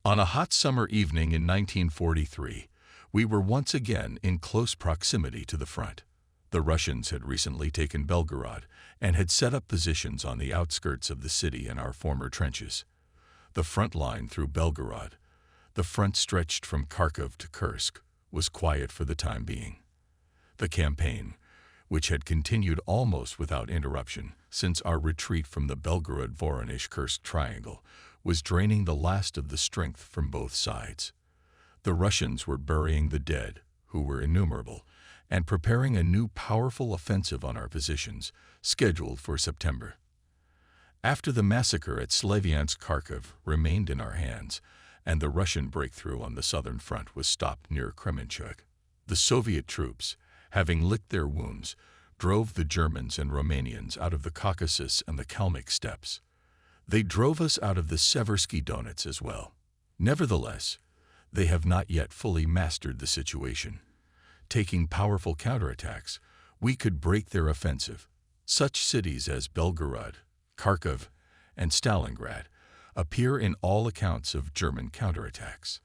On a hot summer evening in 1943, we were once again in close proximity to the front. The Russians had recently taken Belgorod and had set up positions on the outskirts of the city in our former trenches. The front line through Belgorod, the front stretched from Kharkov to Kursk, was quiet for the time being. The campaign, which had continued almost without interruption since our retreat from the Belgorod-Voronezh-Kursk triangle, was draining the last of the strength from both sides. The Russians were burying the dead, who were innumerable, and preparing a new powerful offensive on our positions, scheduled for September. After the massacre at Slavyansk-Kharkov remained in our hands, and the Russian breakthrough on the southern front was stopped near Kremenchug, the Soviet troops, having licked their wounds, drove the Germans and Romanians out of the Caucasus and the Kalmyk steppes. They drove us out of the Seversky Donets as well. Nevertheless, they have not yet fully mastered the situation. Taking powerful counterattacks, we could break their offensive. Such cities as Belgorod, Kharkov, and Stalingrad appear in all accounts of German counterattacks.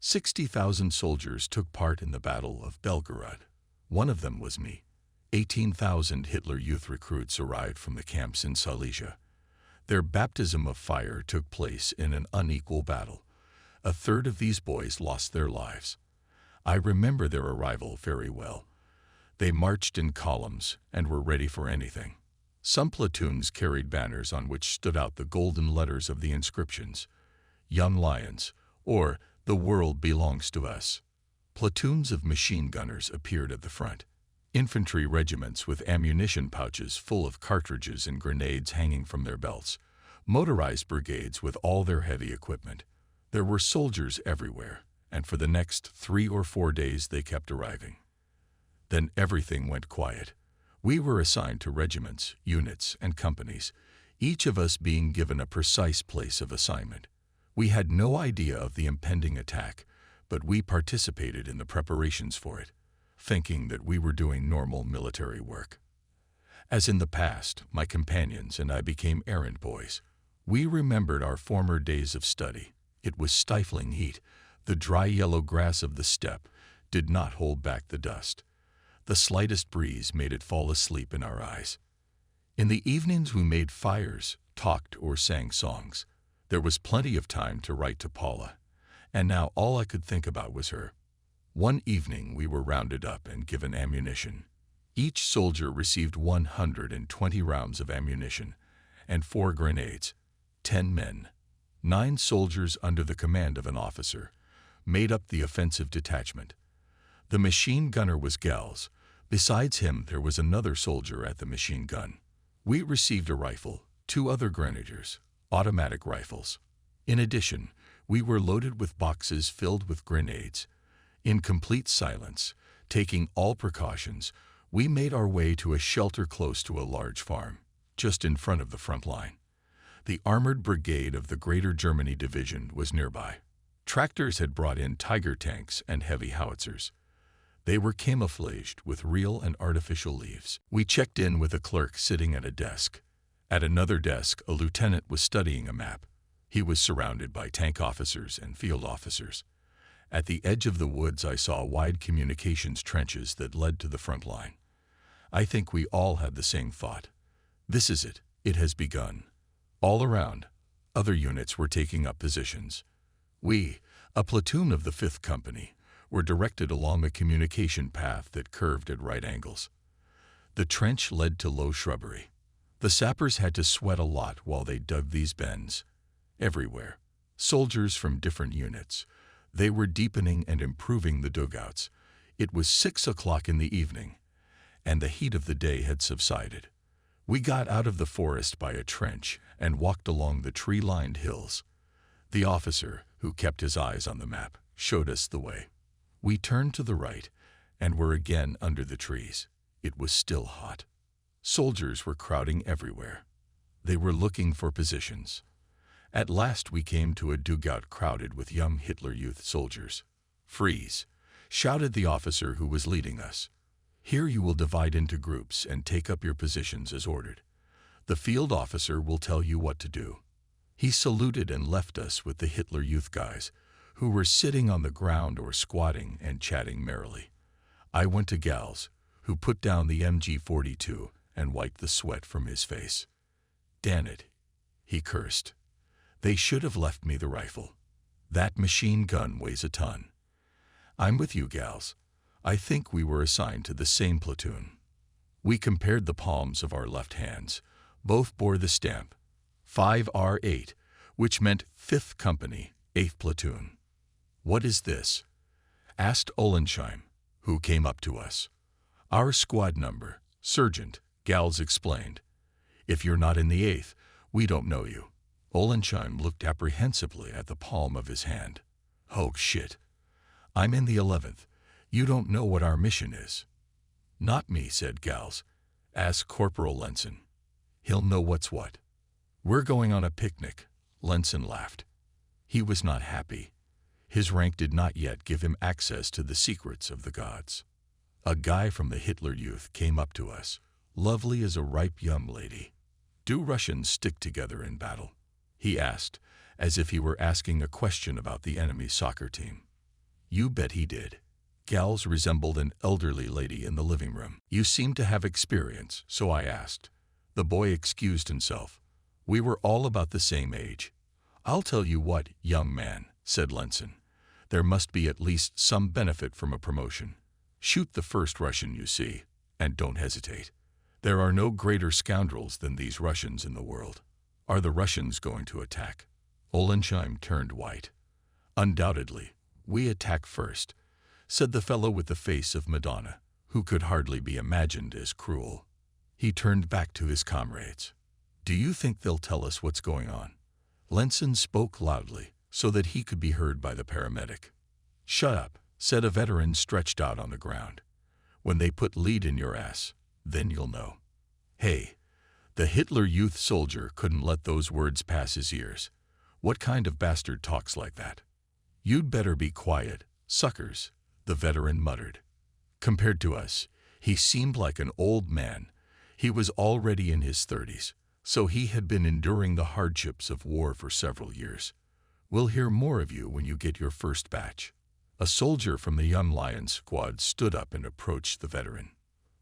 60,000 soldiers took part in the Battle of Belgorod. One of them was me. 18,000 Hitler Youth recruits arrived from the camps in Silesia. Their baptism of fire took place in an unequal battle. A third of these boys lost their lives. I remember their arrival very well. They marched in columns and were ready for anything. Some platoons carried banners on which stood out the golden letters of the inscriptions, "Young Lions," or "The world belongs to us." Platoons of machine gunners appeared at the front. Infantry regiments with ammunition pouches full of cartridges and grenades hanging from their belts. Motorized brigades with all their heavy equipment. There were soldiers everywhere, and for the next 3 or 4 days they kept arriving. Then everything went quiet. We were assigned to regiments, units, and companies, each of us being given a precise place of assignment. We had no idea of the impending attack, but we participated in the preparations for it, thinking that we were doing normal military work. As in the past, my companions and I became errand boys. We remembered our former days of study. It was stifling heat. The dry yellow grass of the steppe did not hold back the dust. The slightest breeze made it fall asleep in our eyes. In the evenings we made fires, talked, or sang songs. There was plenty of time to write to Paula, and now all I could think about was her. One evening we were rounded up and given ammunition. Each soldier received 120 rounds of ammunition and 4 grenades. 10 men, 9 soldiers under the command of an officer, made up the offensive detachment. The machine gunner was Gals. Besides him, there was another soldier at the machine gun. We received a rifle, 2 other grenadiers, automatic rifles. In addition, we were loaded with boxes filled with grenades. In complete silence, taking all precautions, we made our way to a shelter close to a large farm, just in front of the front line. The armored brigade of the Greater Germany Division was nearby. Tractors had brought in Tiger tanks and heavy howitzers. They were camouflaged with real and artificial leaves. We checked in with a clerk sitting at a desk. At another desk, a lieutenant was studying a map. He was surrounded by tank officers and field officers. At the edge of the woods, I saw wide communications trenches that led to the front line. I think we all had the same thought. This is it. It has begun. All around, other units were taking up positions. We, a platoon of the 5th Company, were directed along a communication path that curved at right angles. The trench led to low shrubbery. The sappers had to sweat a lot while they dug these bends. Everywhere, soldiers from different units. They were deepening and improving the dugouts. It was 6 o'clock in the evening, and the heat of the day had subsided. We got out of the forest by a trench and walked along the tree-lined hills. The officer, who kept his eyes on the map, showed us the way. We turned to the right and were again under the trees. It was still hot. Soldiers were crowding everywhere. They were looking for positions. At last we came to a dugout crowded with young Hitler Youth soldiers. "Freeze!" shouted the officer who was leading us. "Here you will divide into groups and take up your positions as ordered. The field officer will tell you what to do." He saluted and left us with the Hitler Youth guys, who were sitting on the ground or squatting and chatting merrily. I went to Gals, who put down the MG42 and wiped the sweat from his face. "Damn it," he cursed. "They should have left me the rifle. That machine gun weighs a ton." "I'm with you, Gals. I think we were assigned to the same platoon." We compared the palms of our left hands. Both bore the stamp 5R8, which meant 5th Company, 8th Platoon. "What is this?" asked Ollensheim, who came up to us. "Our squad number, Sergeant," Gals explained. "If you're not in the 8th, we don't know you." Ollensheim looked apprehensively at the palm of his hand. "Oh, shit. I'm in the 11th. You don't know what our mission is." "Not me," said Gals. "Ask Corporal Lenson. He'll know what's what." "We're going on a picnic," Lenson laughed. He was not happy. His rank did not yet give him access to the secrets of the gods. A guy from the Hitler Youth came up to us, lovely as a ripe young lady. "Do Russians stick together in battle?" he asked, as if he were asking a question about the enemy soccer team. "You bet he did." Gals resembled an elderly lady in the living room. "You seem to have experience, so I asked." The boy excused himself. "We were all about the same age." "I'll tell you what, young man," said Lenson. "There must be at least some benefit from a promotion. Shoot the first Russian you see, and don't hesitate. There are no greater scoundrels than these Russians in the world." "Are the Russians going to attack?" Ollensheim turned white. "Undoubtedly. We attack first," said the fellow with the face of Madonna, who could hardly be imagined as cruel. He turned back to his comrades. "Do you think they'll tell us what's going on?" Lenson spoke loudly, so that he could be heard by the paramedic. "Shut up," said a veteran stretched out on the ground. "When they put lead in your ass, then you'll know." Hey, the Hitler Youth soldier couldn't let those words pass his ears. What kind of bastard talks like that? "You'd better be quiet, suckers," the veteran muttered. Compared to us, he seemed like an old man. He was already in his 30s, so he had been enduring the hardships of war for several years. "We'll hear more of you when you get your first batch." A soldier from the Young Lions squad stood up and approached the veteran.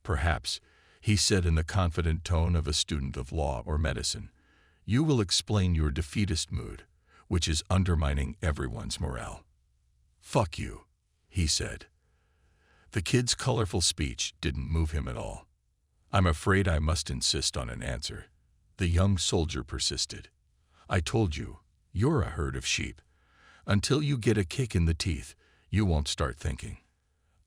"Perhaps," he said in the confident tone of a student of law or medicine, "you will explain your defeatist mood, which is undermining everyone's morale." "Fuck you," he said. The kid's colorful speech didn't move him at all. "I'm afraid I must insist on an answer," the young soldier persisted. "I told you, you're a herd of sheep. Until you get a kick in the teeth, you won't start thinking."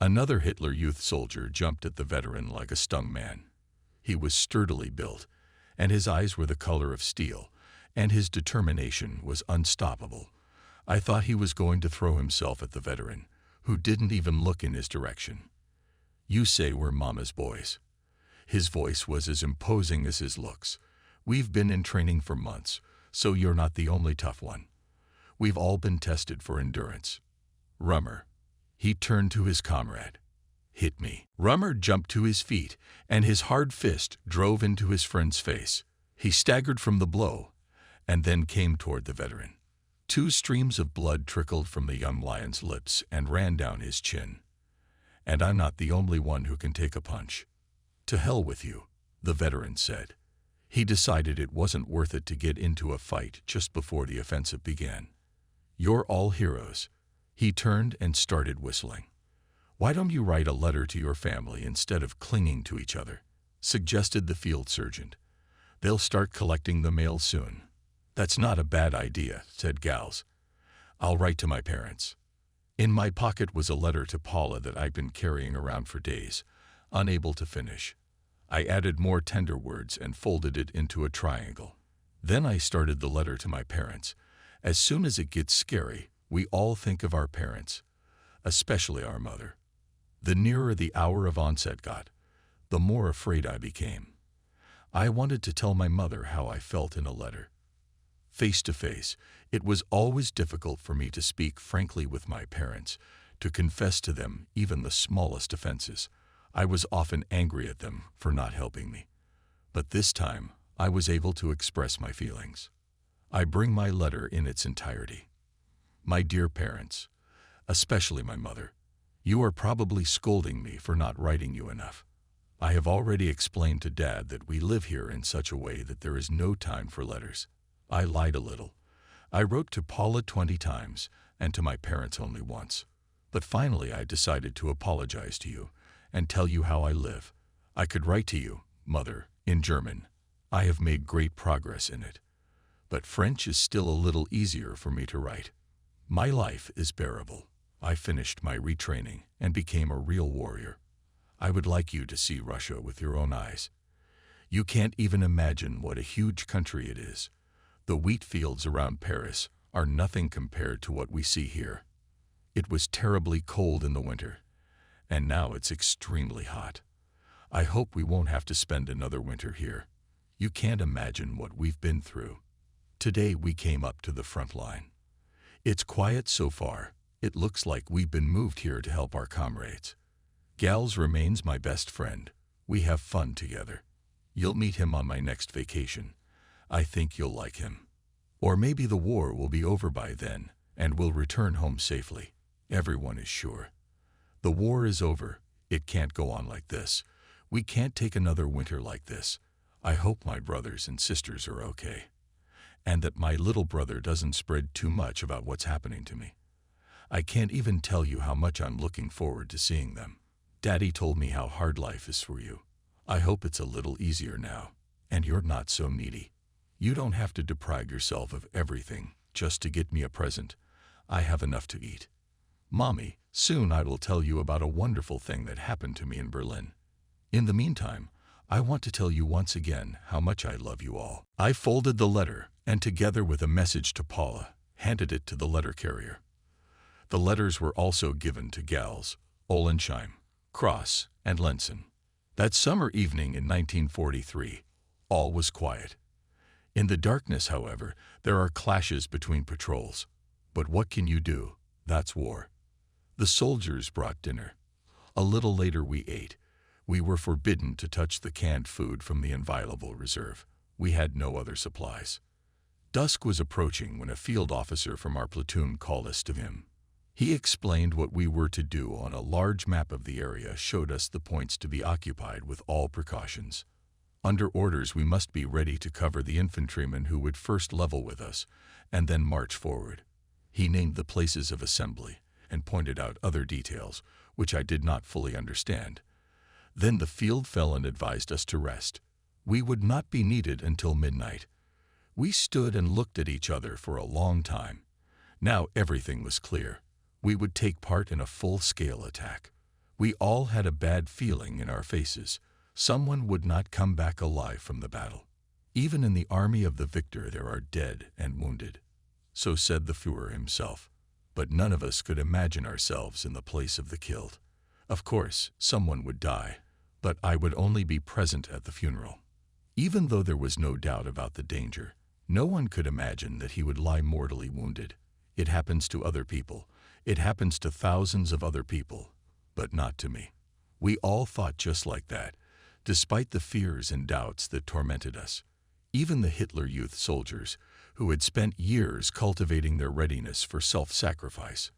Another Hitler Youth soldier jumped at the veteran like a stung man. He was sturdily built, and his eyes were the color of steel, and his determination was unstoppable. I thought he was going to throw himself at the veteran, who didn't even look in his direction. "You say we're mama's boys." His voice was as imposing as his looks. "We've been in training for months, so you're not the only tough one. We've all been tested for endurance. Rummer." He turned to his comrade. "Hit me." Rummer jumped to his feet, and his hard fist drove into his friend's face. He staggered from the blow, and then came toward the veteran. 2 streams of blood trickled from the young lion's lips and ran down his chin. "And I'm not the only one who can take a punch." "To hell with you," the veteran said. He decided it wasn't worth it to get into a fight just before the offensive began. "You're all heroes." He turned and started whistling. "Why don't you write a letter to your family instead of clinging to each other?" suggested the field sergeant. "They'll start collecting the mail soon." "That's not a bad idea," said Gals. "I'll write to my parents." In my pocket was a letter to Paula that I'd been carrying around for days, unable to finish. I added more tender words and folded it into a triangle. Then I started the letter to my parents. As soon as it gets scary, we all think of our parents, especially our mother. The nearer the hour of onset got, the more afraid I became. I wanted to tell my mother how I felt in a letter. Face to face, it was always difficult for me to speak frankly with my parents, to confess to them even the smallest offenses. I was often angry at them for not helping me. But this time, I was able to express my feelings. I bring my letter in its entirety. My dear parents, especially my mother, you are probably scolding me for not writing you enough. I have already explained to Dad that we live here in such a way that there is no time for letters. I lied a little. I wrote to Paula 20 times and to my parents only once. But finally I decided to apologize to you and tell you how I live. I could write to you, Mother, in German. I have made great progress in it. But French is still a little easier for me to write. My life is bearable. I finished my retraining and became a real warrior. I would like you to see Russia with your own eyes. You can't even imagine what a huge country it is. The wheat fields around Paris are nothing compared to what we see here. It was terribly cold in the winter, and now it's extremely hot. I hope we won't have to spend another winter here. You can't imagine what we've been through. Today we came up to the front line. It's quiet so far. It looks like we've been moved here to help our comrades. Gals remains my best friend. We have fun together. You'll meet him on my next vacation. I think you'll like him. Or maybe the war will be over by then, and we'll return home safely. Everyone is sure. The war is over. It can't go on like this. We can't take another winter like this. I hope my brothers and sisters are okay. And that my little brother doesn't spread too much about what's happening to me. I can't even tell you how much I'm looking forward to seeing them. Daddy told me how hard life is for you. I hope it's a little easier now, and you're not so needy. You don't have to deprive yourself of everything just to get me a present. I have enough to eat. Mommy, soon I will tell you about a wonderful thing that happened to me in Berlin. In the meantime, I want to tell you once again how much I love you all. I folded the letter, and together with a message to Paula, handed it to the letter carrier. The letters were also given to Gals, Ollensheim, Cross, and Lenzen. That summer evening in 1943, all was quiet. In the darkness, however, there are clashes between patrols. But what can you do? That's war. The soldiers brought dinner. A little later we ate. We were forbidden to touch the canned food from the inviolable reserve. We had no other supplies. Dusk was approaching when a field officer from our platoon called us to him. He explained what we were to do on a large map of the area, showed us the points to be occupied with all precautions. Under orders, we must be ready to cover the infantrymen who would first level with us and then march forward. He named the places of assembly and pointed out other details, which I did not fully understand. Then the field fell and advised us to rest. We would not be needed until midnight. We stood and looked at each other for a long time. Now everything was clear. We would take part in a full-scale attack. We all had a bad feeling in our faces. Someone would not come back alive from the battle. Even in the army of the victor there are dead and wounded. So said the Führer himself. But none of us could imagine ourselves in the place of the killed. Of course, someone would die, but I would only be present at the funeral. Even though there was no doubt about the danger, no one could imagine that he would lie mortally wounded. It happens to other people. It happens to thousands of other people, but not to me. We all thought just like that, despite the fears and doubts that tormented us. Even the Hitler Youth soldiers, who had spent years cultivating their readiness for self-sacrifice,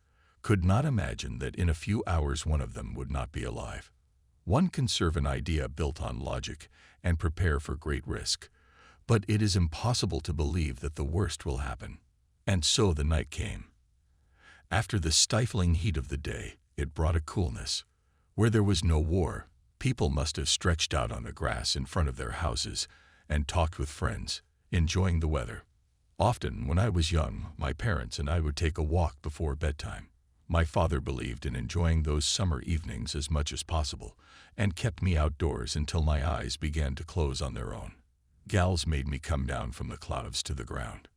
could not imagine that in a few hours one of them would not be alive. One can serve an idea built on logic and prepare for great risk, but it is impossible to believe that the worst will happen. And so the night came. After the stifling heat of the day, it brought a coolness. Where there was no war, people must have stretched out on the grass in front of their houses and talked with friends, enjoying the weather. Often, when I was young, my parents and I would take a walk before bedtime. My father believed in enjoying those summer evenings as much as possible and kept me outdoors until my eyes began to close on their own. Gals made me come down from the clouds to the ground.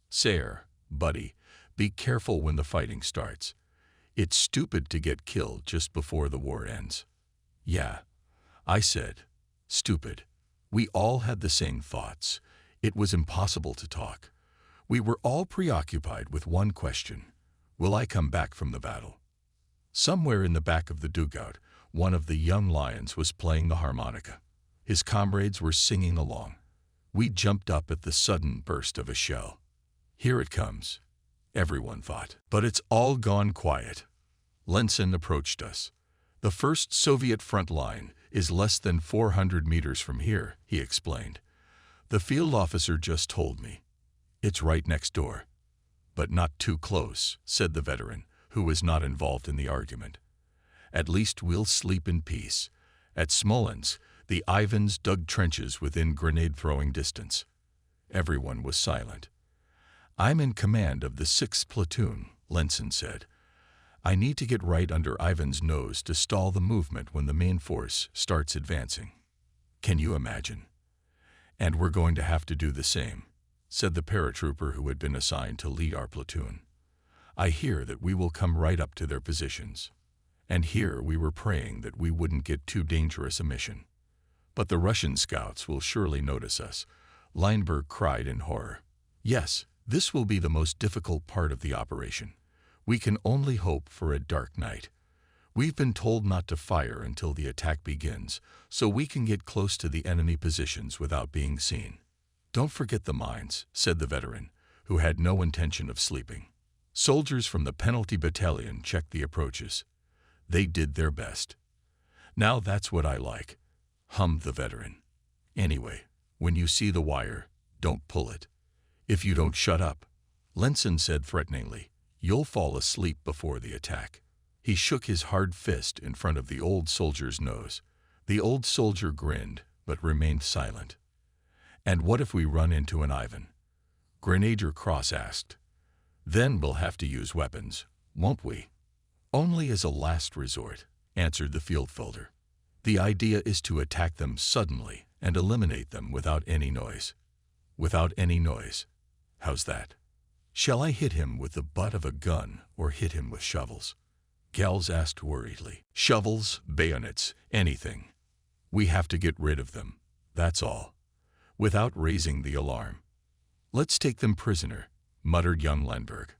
Sayer, buddy, be careful when the fighting starts. It's stupid to get killed just before the war ends. Yeah, I said, stupid. We all had the same thoughts. It was impossible to talk. We were all preoccupied with one question. Will I come back from the battle? Somewhere in the back of the dugout, one of the young lions was playing the harmonica. His comrades were singing along. We jumped up at the sudden burst of a shell. Here it comes, everyone thought. But it's all gone quiet. Lenson approached us. The first Soviet front line is less than 400 meters from here, he explained. The field officer just told me. It's right next door. But not too close, said the veteran, who was not involved in the argument. At least we'll sleep in peace. At Smolensk, the Ivans dug trenches within grenade-throwing distance. Everyone was silent. I'm in command of the 6th platoon, Lenson said. I need to get right under Ivan's nose to stall the movement when the main force starts advancing. Can you imagine? And we're going to have to do the same, said the paratrooper who had been assigned to lead our platoon. I hear that we will come right up to their positions. And here we were praying that we wouldn't get too dangerous a mission. But the Russian scouts will surely notice us, Leinberg cried in horror. Yes, this will be the most difficult part of the operation. We can only hope for a dark night. We've been told not to fire until the attack begins, so we can get close to the enemy positions without being seen. Don't forget the mines, said the veteran, who had no intention of sleeping. Soldiers from the penalty battalion checked the approaches. They did their best. Now that's what I like, hummed the veteran. Anyway, when you see the wire, don't pull it. If you don't shut up, Lenson said threateningly, you'll fall asleep before the attack. He shook his hard fist in front of the old soldier's nose. The old soldier grinned, but remained silent. And what if we run into an Ivan? Grenadier Cross asked. Then we'll have to use weapons, won't we? Only as a last resort, answered the fieldfelder. The idea is to attack them suddenly and eliminate them without any noise. Without any noise. How's that? Shall I hit him with the butt of a gun or hit him with shovels? Gals asked worriedly. Shovels, bayonets, anything. We have to get rid of them, that's all. Without raising the alarm. Let's take them prisoner, muttered young Leinberg.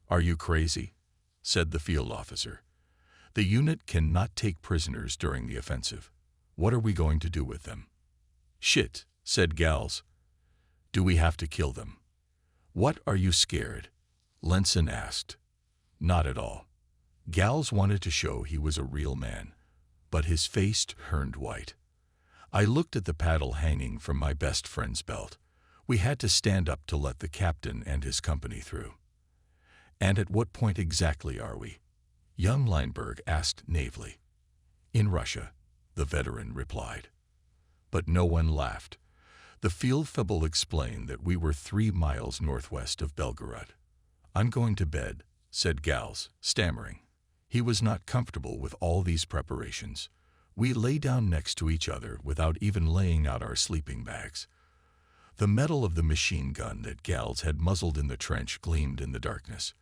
Are you crazy? Said the field officer. The unit cannot take prisoners during the offensive. What are we going to do with them? Shit, said Gals. Do we have to kill them? What are you scared? Lenson asked. Not at all. Gals wanted to show he was a real man, but his face turned white. I looked at the paddle hanging from my best friend's belt. We had to stand up to let the captain and his company through. And at what point exactly are we? Young Leinberg asked naively. In Russia, the veteran replied. But no one laughed. The fieldfebble explained that we were 3 miles northwest of Belgorod. I'm going to bed, said Gals, stammering. He was not comfortable with all these preparations. We lay down next to each other without even laying out our sleeping bags. The metal of the machine gun that Gals had muzzled in the trench gleamed in the darkness.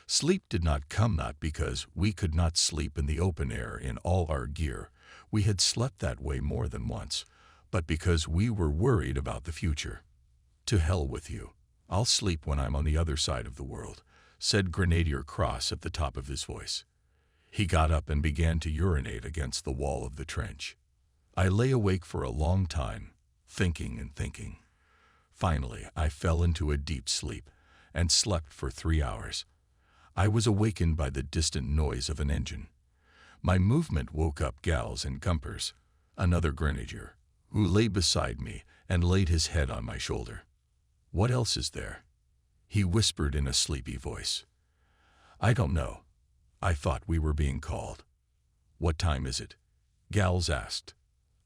Sleep did not come not because we could not sleep in the open air in all our gear. We had slept that way more than once, but because we were worried about the future. To hell with you. I'll sleep when I'm on the other side of the world, said Grenadier Cross at the top of his voice. He got up and began to urinate against the wall of the trench. I lay awake for a long time, thinking and thinking. Finally, I fell into a deep sleep and slept for 3 hours. I was awakened by the distant noise of an engine. My movement woke up Gals and Gumpers, another grenadier, who lay beside me and laid his head on my shoulder. What else is there? He whispered in a sleepy voice. I don't know. I thought we were being called. What time is it? Gals asked.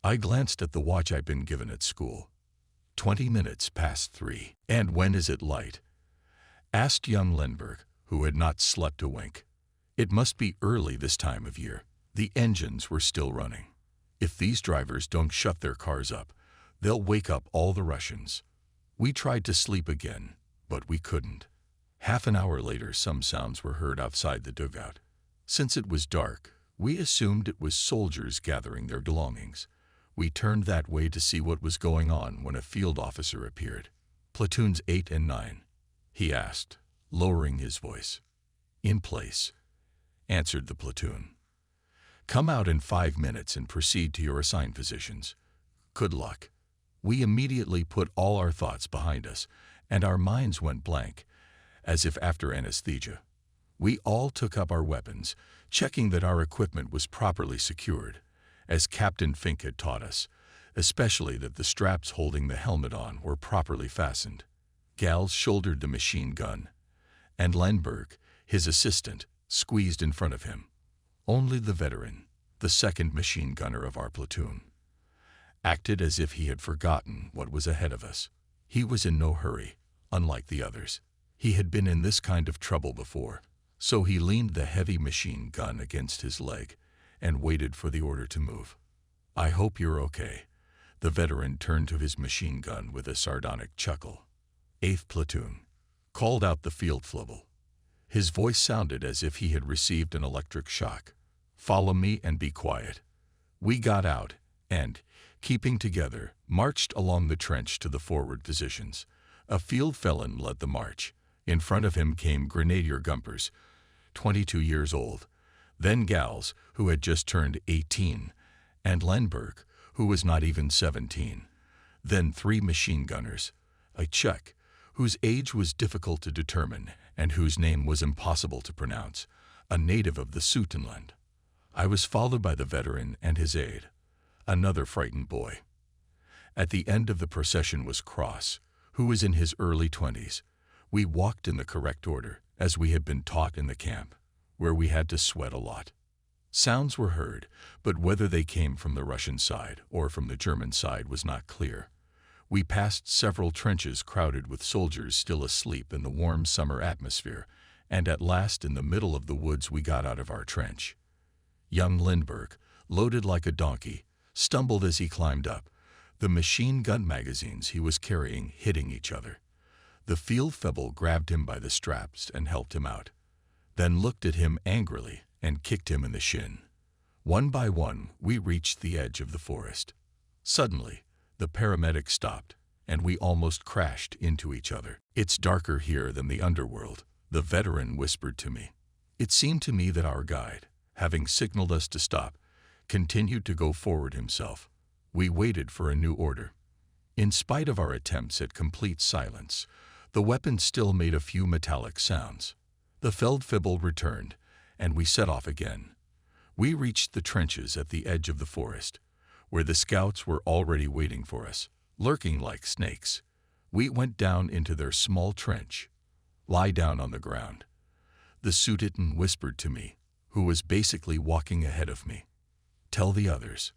I glanced at the watch I'd been given at school. 20 minutes past 3. And when is it light? Asked young Leinberg, who had not slept a wink. It must be early this time of year. The engines were still running. If these drivers don't shut their cars up, they'll wake up all the Russians. We tried to sleep again, but we couldn't. Half an hour later, some sounds were heard outside the dugout. Since it was dark, we assumed it was soldiers gathering their belongings. We turned that way to see what was going on when a field officer appeared. Platoons 8 and 9, he asked, lowering his voice. In place, answered the platoon. Come out in 5 minutes and proceed to your assigned positions. Good luck. We immediately put all our thoughts behind us, and our minds went blank, as if after anesthesia. We all took up our weapons, checking that our equipment was properly secured, as Captain Fink had taught us, especially that the straps holding the helmet on were properly fastened. Gals shouldered the machine gun, and Lenberg, his assistant, squeezed in front of him. Only the veteran, the second machine gunner of our platoon, acted as if he had forgotten what was ahead of us. He was in no hurry, unlike the others. He had been in this kind of trouble before, so he leaned the heavy machine gun against his leg and waited for the order to move. "I hope you're okay." The veteran turned to his machine gun with a sardonic chuckle. "8th Platoon," called out the Feldfebel. His voice sounded as if he had received an electric shock. "Follow me and be quiet." We got out and, keeping together, marched along the trench to the forward positions. A field felon led the march. In front of him came Grenadier Gumpers, 22 years old, then Gals, who had just turned 18, and Lenberg, who was not even 17. Then 3 machine gunners, a Czech, whose age was difficult to determine and whose name was impossible to pronounce, a native of the Sudetenland. I was followed by the veteran and his aide, another frightened boy. At the end of the procession was Cross, who was in his early 20s. We walked in the correct order, as we had been taught in the camp, where we had to sweat a lot. Sounds were heard, but whether they came from the Russian side or from the German side was not clear. We passed several trenches crowded with soldiers still asleep in the warm summer atmosphere, and at last in the middle of the woods we got out of our trench. Young Lindbergh, loaded like a donkey, stumbled as he climbed up, the machine gun magazines he was carrying hitting each other. The Feldfebel grabbed him by the straps and helped him out, then looked at him angrily and kicked him in the shin. One by one, we reached the edge of the forest. Suddenly, the paramedic stopped, and we almost crashed into each other. "It's darker here than the underworld," the veteran whispered to me. It seemed to me that our guide, having signaled us to stop, continued to go forward himself. We waited for a new order. In spite of our attempts at complete silence, the weapon still made a few metallic sounds. The Feldfebel returned, and we set off again. We reached the trenches at the edge of the forest, where the scouts were already waiting for us, lurking like snakes. We went down into their small trench. "Lie down on the ground," the Sudeten whispered to me, who was basically walking ahead of me. "Tell the others."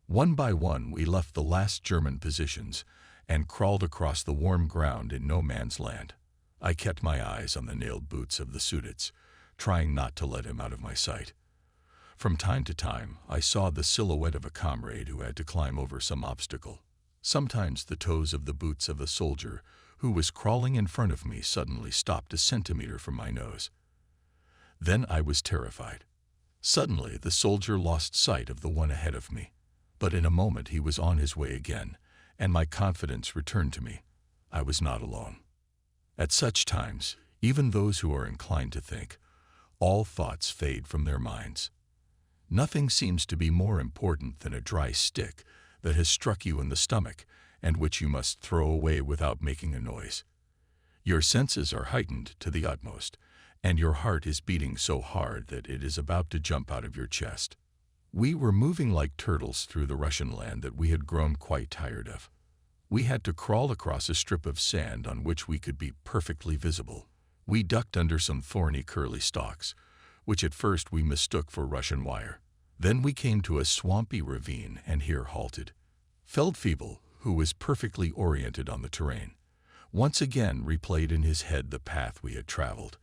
One by one we left the last German positions and crawled across the warm ground in no man's land. I kept my eyes on the nailed boots of the Sudets, trying not to let him out of my sight. From time to time, I saw the silhouette of a comrade who had to climb over some obstacle. Sometimes the toes of the boots of a soldier who was crawling in front of me suddenly stopped a centimeter from my nose. Then I was terrified. Suddenly, the soldier lost sight of the one ahead of me, but in a moment he was on his way again, and my confidence returned to me. I was not alone. At such times, even those who are inclined to think, all thoughts fade from their minds. Nothing seems to be more important than a dry stick that has struck you in the stomach and which you must throw away without making a noise. Your senses are heightened to the utmost, and your heart is beating so hard that it is about to jump out of your chest. We were moving like turtles through the Russian land that we had grown quite tired of. We had to crawl across a strip of sand on which we could be perfectly visible. We ducked under some thorny curly stalks, which at first we mistook for Russian wire. Then we came to a swampy ravine and here halted. Feldfebel, who was perfectly oriented on the terrain, once again replayed in his head the path we had traveled,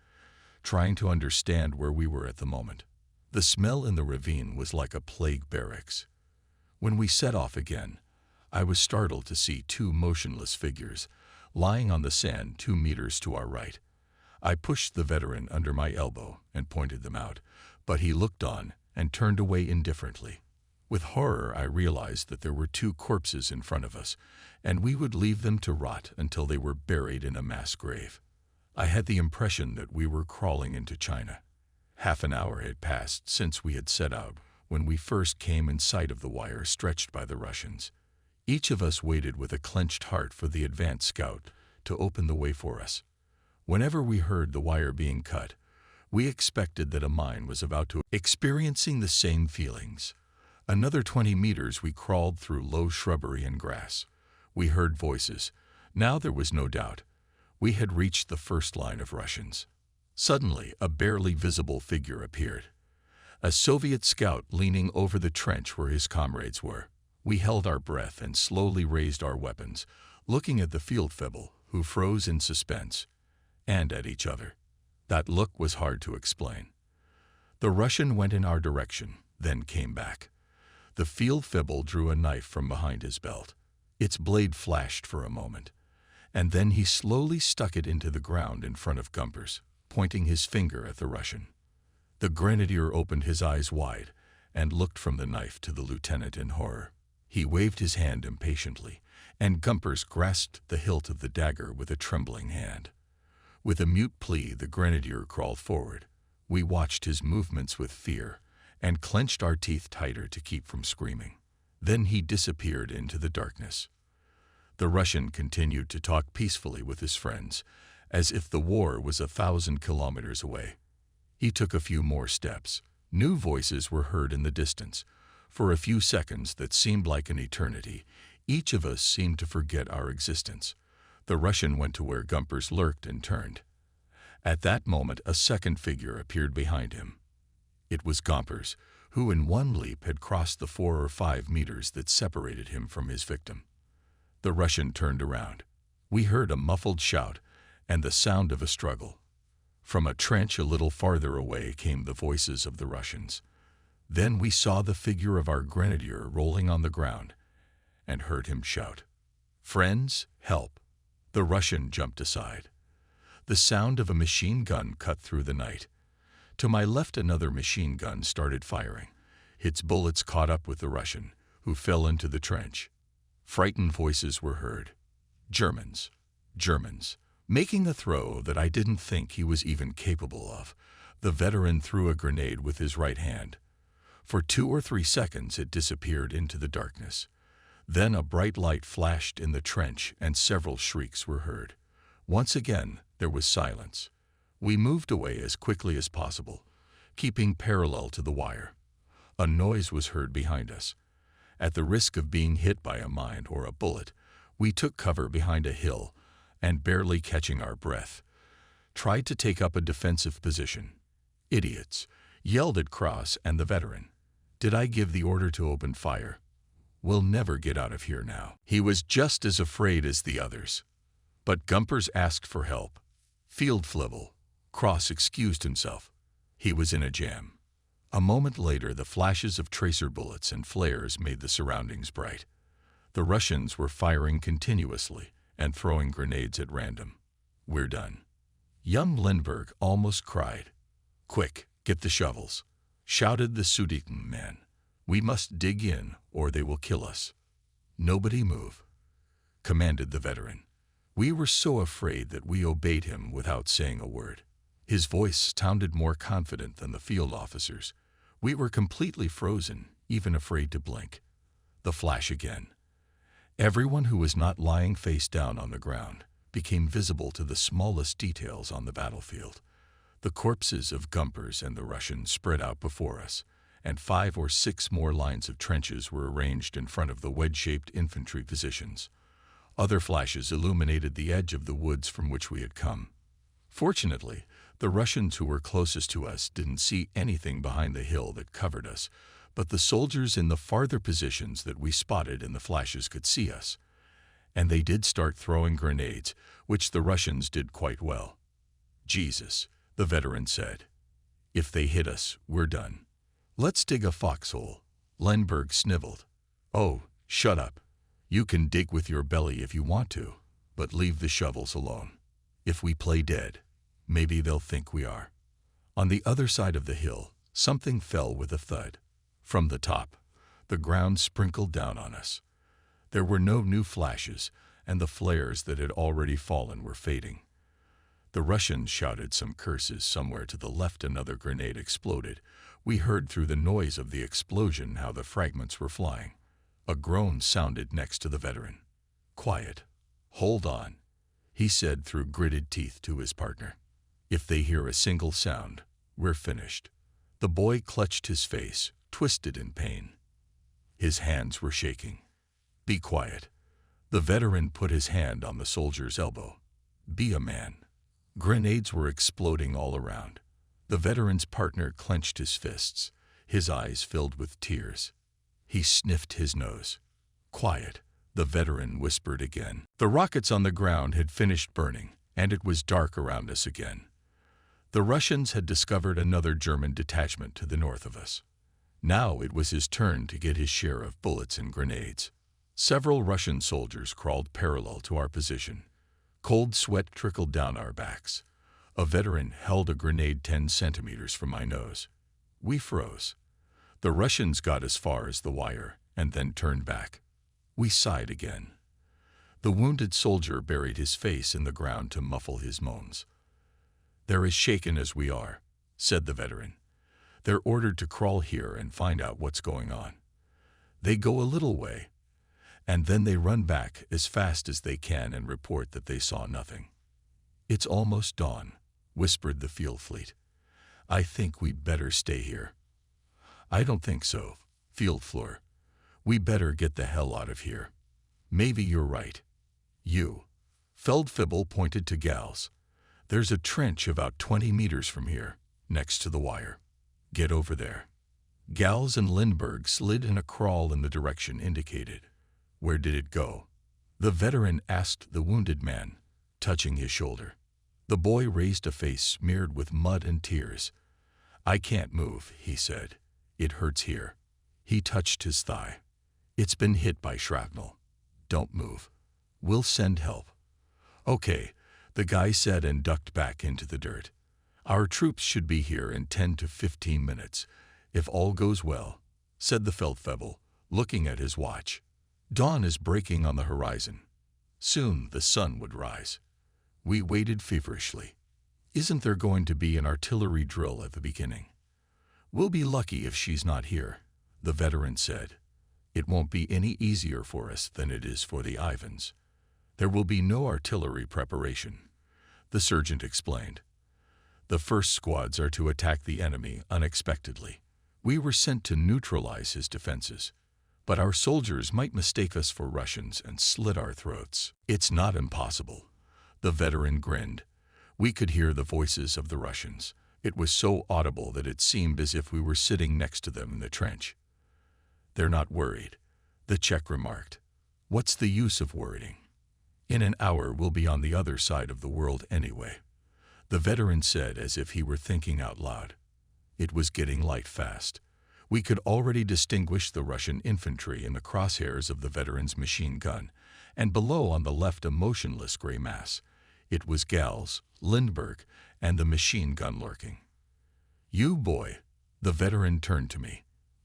trying to understand where we were at the moment. The smell in the ravine was like a plague barracks. When we set off again, I was startled to see 2 motionless figures lying on the sand 2 meters to our right. I pushed the veteran under my elbow and pointed them out, but he looked on and turned away indifferently. With horror, I realized that there were 2 corpses in front of us, and we would leave them to rot until they were buried in a mass grave. I had the impression that we were crawling into China. Half an hour had passed since we had set out when we first came in sight of the wire stretched by the Russians. Each of us waited with a clenched heart for the advance scout to open the way for us. Whenever we heard the wire being cut, we expected that a mine was about to experiencing the same feelings. Another 20 meters we crawled through low shrubbery and grass. We heard voices. Now there was no doubt. We had reached the first line of Russians. Suddenly, a barely visible figure appeared. A Soviet scout leaning over the trench where his comrades were. We held our breath and slowly raised our weapons, looking at the Feldfebel, who froze in suspense, and at each other. That look was hard to explain. The Russian went in our direction, then came back. The Feldfebel drew a knife from behind his belt. Its blade flashed for a moment, and then he slowly stuck it into the ground in front of Gumpers, pointing his finger at the Russian. The grenadier opened his eyes wide and looked from the knife to the lieutenant in horror. He waved his hand impatiently, and Gumpers grasped the hilt of the dagger with a trembling hand. With a mute plea, the grenadier crawled forward. We watched his movements with fear and clenched our teeth tighter to keep from screaming. Then he disappeared into the darkness. The Russian continued to talk peacefully with his friends, as if the war was 1,000 kilometers away. He took a few more steps. New voices were heard in the distance. For a few seconds that seemed like an eternity, each of us seemed to forget our existence. The Russian went to where Gumpers lurked and turned. At that moment, a second figure appeared behind him. It was Gumpers, who in one leap had crossed the 4 or 5 meters that separated him from his victim. The Russian turned around. We heard a muffled shout and the sound of a struggle. From a trench a little farther away came the voices of the Russians. Then we saw the figure of our grenadier rolling on the ground and heard him shout, "Friends, help!" The Russian jumped aside. The sound of a machine gun cut through the night. To my left, another machine gun started firing. Its bullets caught up with the Russian, who fell into the trench. Frightened voices were heard. Germans, Germans. Making a throw that I didn't think he was even capable of, the veteran threw a grenade with his right hand. For 2 or 3 seconds it disappeared into the darkness. Then a bright light flashed in the trench and several shrieks were heard. Once again there was silence. We moved away as quickly as possible, keeping parallel to the wire. A noise was heard behind us. At the risk of being hit by a mine or a bullet, we took cover behind a hill and, barely catching our breath, tried to take up a defensive position. "Idiots!" yelled at Cross and the veteran. "Did I give the order to open fire? We'll never get out of here now." He was just as afraid as the others. But Gumpers asked for help. Feldfebel. Cross excused himself. He was in a jam. A moment later, the flashes of tracer bullets and flares made the surroundings bright. The Russians were firing continuously and throwing grenades at random. "We're done." Young Lindbergh almost cried. "Quick, get the shovels," shouted the Sudeten man. "We must dig in or they will kill us." "Nobody move," commanded the veteran. We were so afraid that we obeyed him without saying a word. His voice sounded more confident than the field officers. We were completely frozen, even afraid to blink. The flash again. Everyone who was not lying face down on the ground became visible to the smallest details on the battlefield. The corpses of Gumpers and the Russians spread out before us, and 5 or 6 more lines of trenches were arranged in front of the wedge-shaped infantry positions. Other flashes illuminated the edge of the woods from which we had come. Fortunately, the Russians who were closest to us didn't see anything behind the hill that covered us, but the soldiers in the farther positions that we spotted in the flashes could see us. And they did start throwing grenades, which the Russians did quite well. "Jesus," the veteran said. "If they hit us, we're done." "Let's dig a foxhole," Lindbergh sniveled. "Oh, shut up. You can dig with your belly if you want to, but leave the shovels alone. If we play dead, maybe they'll think we are." On the other side of the hill, something fell with a thud. From the top, the ground sprinkled down on us. There were no new flashes, and the flares that had already fallen were fading. The Russians shouted some curses. Somewhere to the left another grenade exploded. We heard through the noise of the explosion how the fragments were flying. A groan sounded next to the veteran. "Quiet. Hold on. he said through gritted teeth to his partner. If they hear a single sound, we're finished. The boy clutched his face, twisted in pain. His hands were shaking. Be quiet. The veteran put his hand on the soldier's elbow. Be a man. Grenades were exploding all around. The veteran's partner clenched his fists, his eyes filled with tears. He sniffed his nose. Quiet, the veteran whispered again. The rockets on the ground had finished burning, and it was dark around us again. The Russians had discovered another German detachment to the north of us. Now it was his turn to get his share of bullets and grenades. Several Russian soldiers crawled parallel to our position. Cold sweat trickled down our backs. A veteran held a grenade 10 centimeters from my nose. We froze. The Russians got as far as the wire and then turned back. We sighed again. The wounded soldier buried his face in the ground to muffle his moans. They're as shaken as we are, said the veteran. They're ordered to crawl here and find out what's going on. They go a little way, and then they run back as fast as they can and report that they saw nothing. It's almost dawn, whispered the field fleet. I think we'd better stay here. I don't think so, Field Fleur. We better get the hell out of here. Maybe you're right. You. Feldfebel pointed to Gals. There's a trench about 20 meters from here, next to the wire. Get over there. Gals and Lindbergh slid in a crawl in the direction indicated. Where did it go? The veteran asked the wounded man, touching his shoulder. The boy raised a face smeared with mud and tears. I can't move, he said. It hurts here. He touched his thigh. It's been hit by shrapnel. Don't move. We'll send help. Okay, the guy said and ducked back into the dirt. Our troops should be here in 10 to 15 minutes, if all goes well, said the Feldfebel, looking at his watch. Dawn is breaking on the horizon. Soon the sun would rise. We waited feverishly. Isn't there going to be an artillery drill at the beginning? We'll be lucky if she's not here, the veteran said. It won't be any easier for us than it is for the Ivans. There will be no artillery preparation, the sergeant explained. The first squads are to attack the enemy unexpectedly. We were sent to neutralize his defenses, but our soldiers might mistake us for Russians and slit our throats. It's not impossible. The veteran grinned. We could hear the voices of the Russians. It was so audible that it seemed as if we were sitting next to them in the trench. They're not worried, the Czech remarked. What's the use of worrying? In an hour we'll be on the other side of the world anyway, the veteran said as if he were thinking out loud. It was getting light fast. We could already distinguish the Russian infantry in the crosshairs of the veteran's machine gun, and below on the left a motionless gray mass. It was Gals, Lindbergh, and the machine gun lurking. You boy, the veteran turned to me.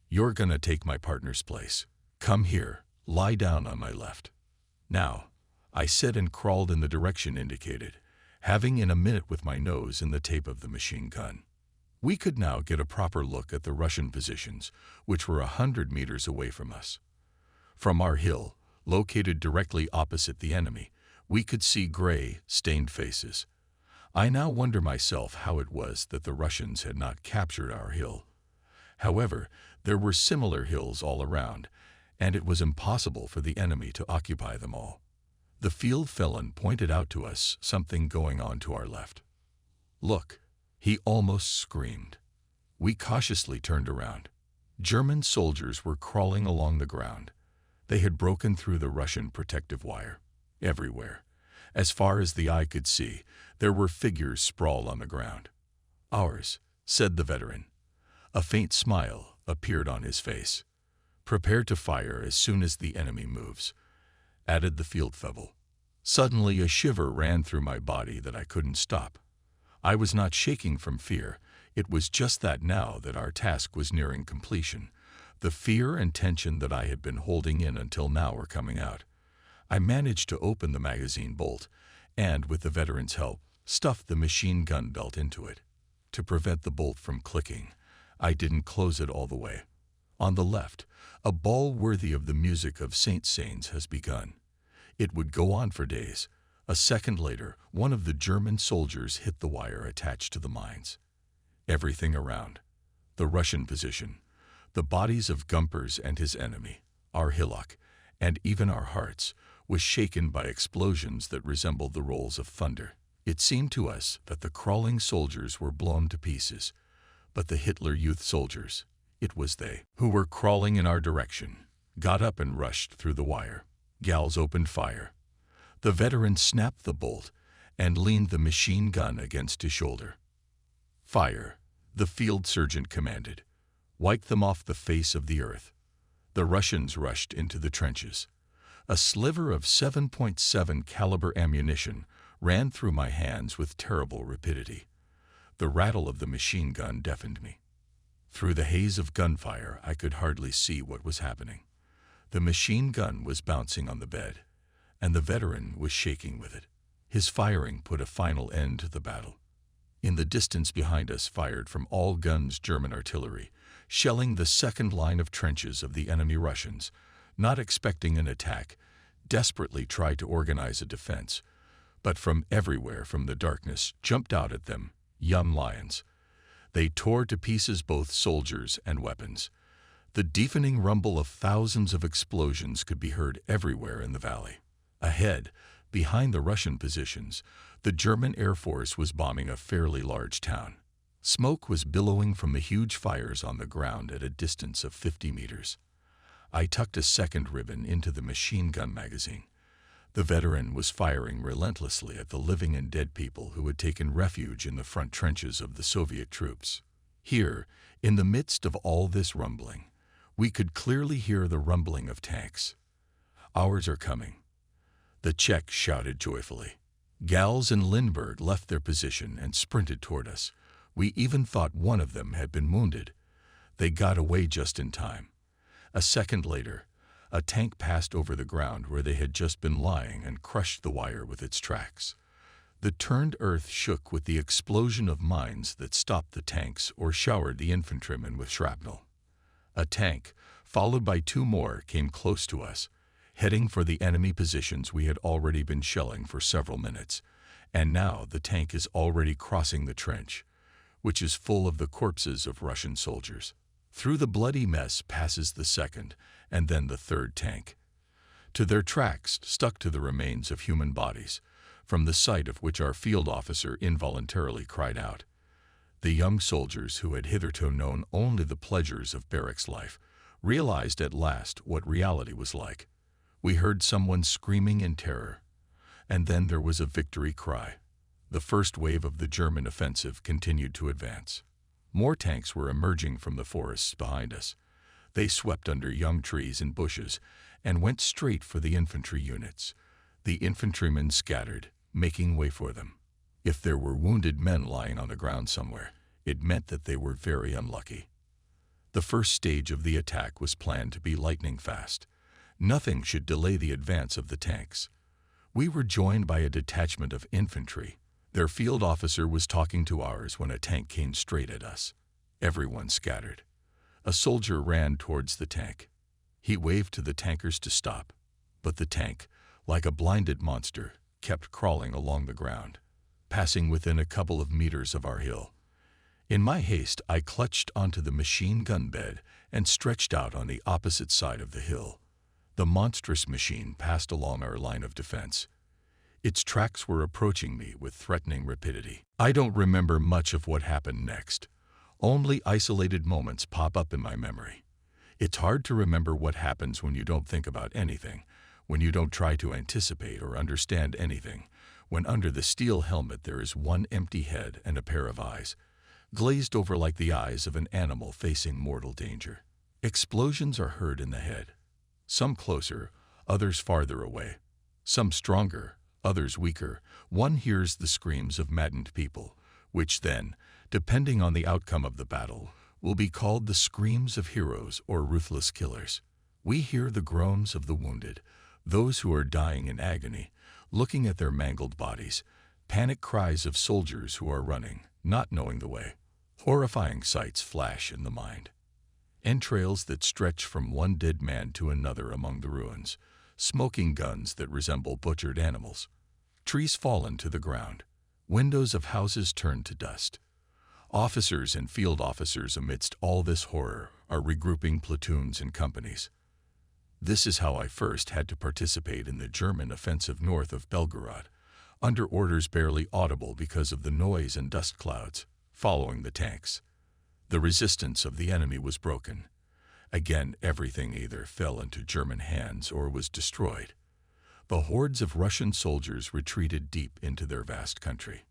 You're gonna take my partner's place. Come here, lie down on my left. Now, I said and crawled in the direction indicated, having in a minute with my nose in the tape of the machine gun. We could now get a proper look at the Russian positions, which were 100 meters away from us. From our hill, located directly opposite the enemy, we could see gray, stained faces. I now wonder myself how it was that the Russians had not captured our hill. However, there were similar hills all around, and it was impossible for the enemy to occupy them all. The field felon pointed out to us something going on to our left. Look, he almost screamed. We cautiously turned around. German soldiers were crawling along the ground. They had broken through the Russian protective wire. Everywhere, as far as the eye could see, there were figures sprawled on the ground. Ours, said the veteran. A faint smile appeared on his face. Prepare to fire as soon as the enemy moves, added the Feldfebel. Suddenly a shiver ran through my body that I couldn't stop. I was not shaking from fear. It was just that now that our task was nearing completion, the fear and tension that I had been holding in until now were coming out. I managed to open the magazine bolt and, with the veteran's help, stuffed the machine gun belt into it. To prevent the bolt from clicking, I didn't close it all the way. On the left, a ball worthy of the music of Saint Saëns has begun. It would go on for days, A second later, one of the German soldiers hit the wire attached to the mines. Everything around, the Russian position, the bodies of Gumpers and his enemy, our hillock, and even our hearts, was shaken by explosions that resembled the rolls of thunder. It seemed to us that the crawling soldiers were blown to pieces, but the Hitler Youth soldiers, it was they, who were crawling in our direction, got up and rushed through the wire. Gals opened fire. The veteran snapped the bolt and leaned the machine gun against his shoulder. "Fire," the field sergeant commanded. "Wipe them off the face of the earth." The Russians rushed into the trenches. A sliver of 7.7 caliber ammunition ran through my hands with terrible rapidity. The rattle of the machine gun deafened me. Through the haze of gunfire, I could hardly see what was happening. The machine gun was bouncing on the bed, and the veteran was shaking with it. His firing put a final end to the battle. In the distance behind us fired from all guns German artillery, shelling the second line of trenches of the enemy Russians, not expecting an attack, desperately tried to organize a defense, but from everywhere from the darkness jumped out at them young lions. They tore to pieces both soldiers and weapons. The deafening rumble of thousands of explosions could be heard everywhere in the valley. Ahead, behind the Russian positions, the German Air Force was bombing a fairly large town. Smoke was billowing from the huge fires on the ground at a distance of 50 meters. I tucked a second ribbon into the machine gun magazine. The veteran was firing relentlessly at the living and dead people who had taken refuge in the front trenches of the Soviet troops. Here, in the midst of all this rumbling, we could clearly hear the rumbling of tanks. "Ours are coming," the Czech shouted joyfully. Gals and Lindbergh left their position and sprinted toward us. We even thought one of them had been wounded. They got away just in time. A second later, a tank passed over the ground where they had just been lying and crushed the wire with its tracks. The turned earth shook with the explosion of mines that stopped the tanks or showered the infantrymen with shrapnel. A tank, followed by two more, came close to us, heading for the enemy positions we had already been shelling for several minutes, and now the tank is already crossing the trench, which is full of the corpses of Russian soldiers. Through the bloody mess passes the second, and then the third tank. To their tracks stuck to the remains of human bodies, from the sight of which our field officer involuntarily cried out. The young soldiers who had hitherto known only the pleasures of barracks life realized at last what reality was like. We heard someone screaming in terror, and then there was a victory cry. The first wave of the German offensive continued to advance. More tanks were emerging from the forests behind us. They swept under young trees and bushes and went straight for the infantry units. The infantrymen scattered, making way for them. If there were wounded men lying on the ground somewhere, it meant that they were very unlucky. The first stage of the attack was planned to be lightning fast. Nothing should delay the advance of the tanks. We were joined by a detachment of infantry. Their field officer was talking to ours when a tank came straight at us. Everyone scattered. A soldier ran towards the tank. He waved to the tankers to stop, but the tank, like a blinded monster, kept crawling along the ground, passing within a couple of meters of our hill. In my haste, I clutched onto the machine gun bed and stretched out on the opposite side of the hill. The monstrous machine passed along our line of defense. Its tracks were approaching me with threatening rapidity. I don't remember much of what happened next. Only isolated moments pop up in my memory. It's hard to remember what happens when you don't think about anything, when you don't try to anticipate or understand anything, when under the steel helmet there is one empty head and a pair of eyes, glazed over like the eyes of an animal facing mortal danger. Explosions are heard in the head. Some closer, others farther away. Some stronger, others weaker. One hears the screams of maddened people, which then, depending on the outcome of the battle, will be called the screams of heroes or ruthless killers. We hear the groans of the wounded, those who are dying in agony, looking at their mangled bodies, panic cries of soldiers who are running, not knowing the way. Horrifying sights flash in the mind. Entrails that stretch from one dead man to another among the ruins, smoking guns that resemble butchered animals, trees fallen to the ground, windows of houses turned to dust. Officers and field officers amidst all this horror are regrouping platoons and companies. This is how I first had to participate in the German offensive north of Belgorod, under orders barely audible because of the noise and dust clouds, following the tanks. The resistance of the enemy was broken. Again, everything either fell into German hands or was destroyed. The hordes of Russian soldiers retreated deep into their vast country.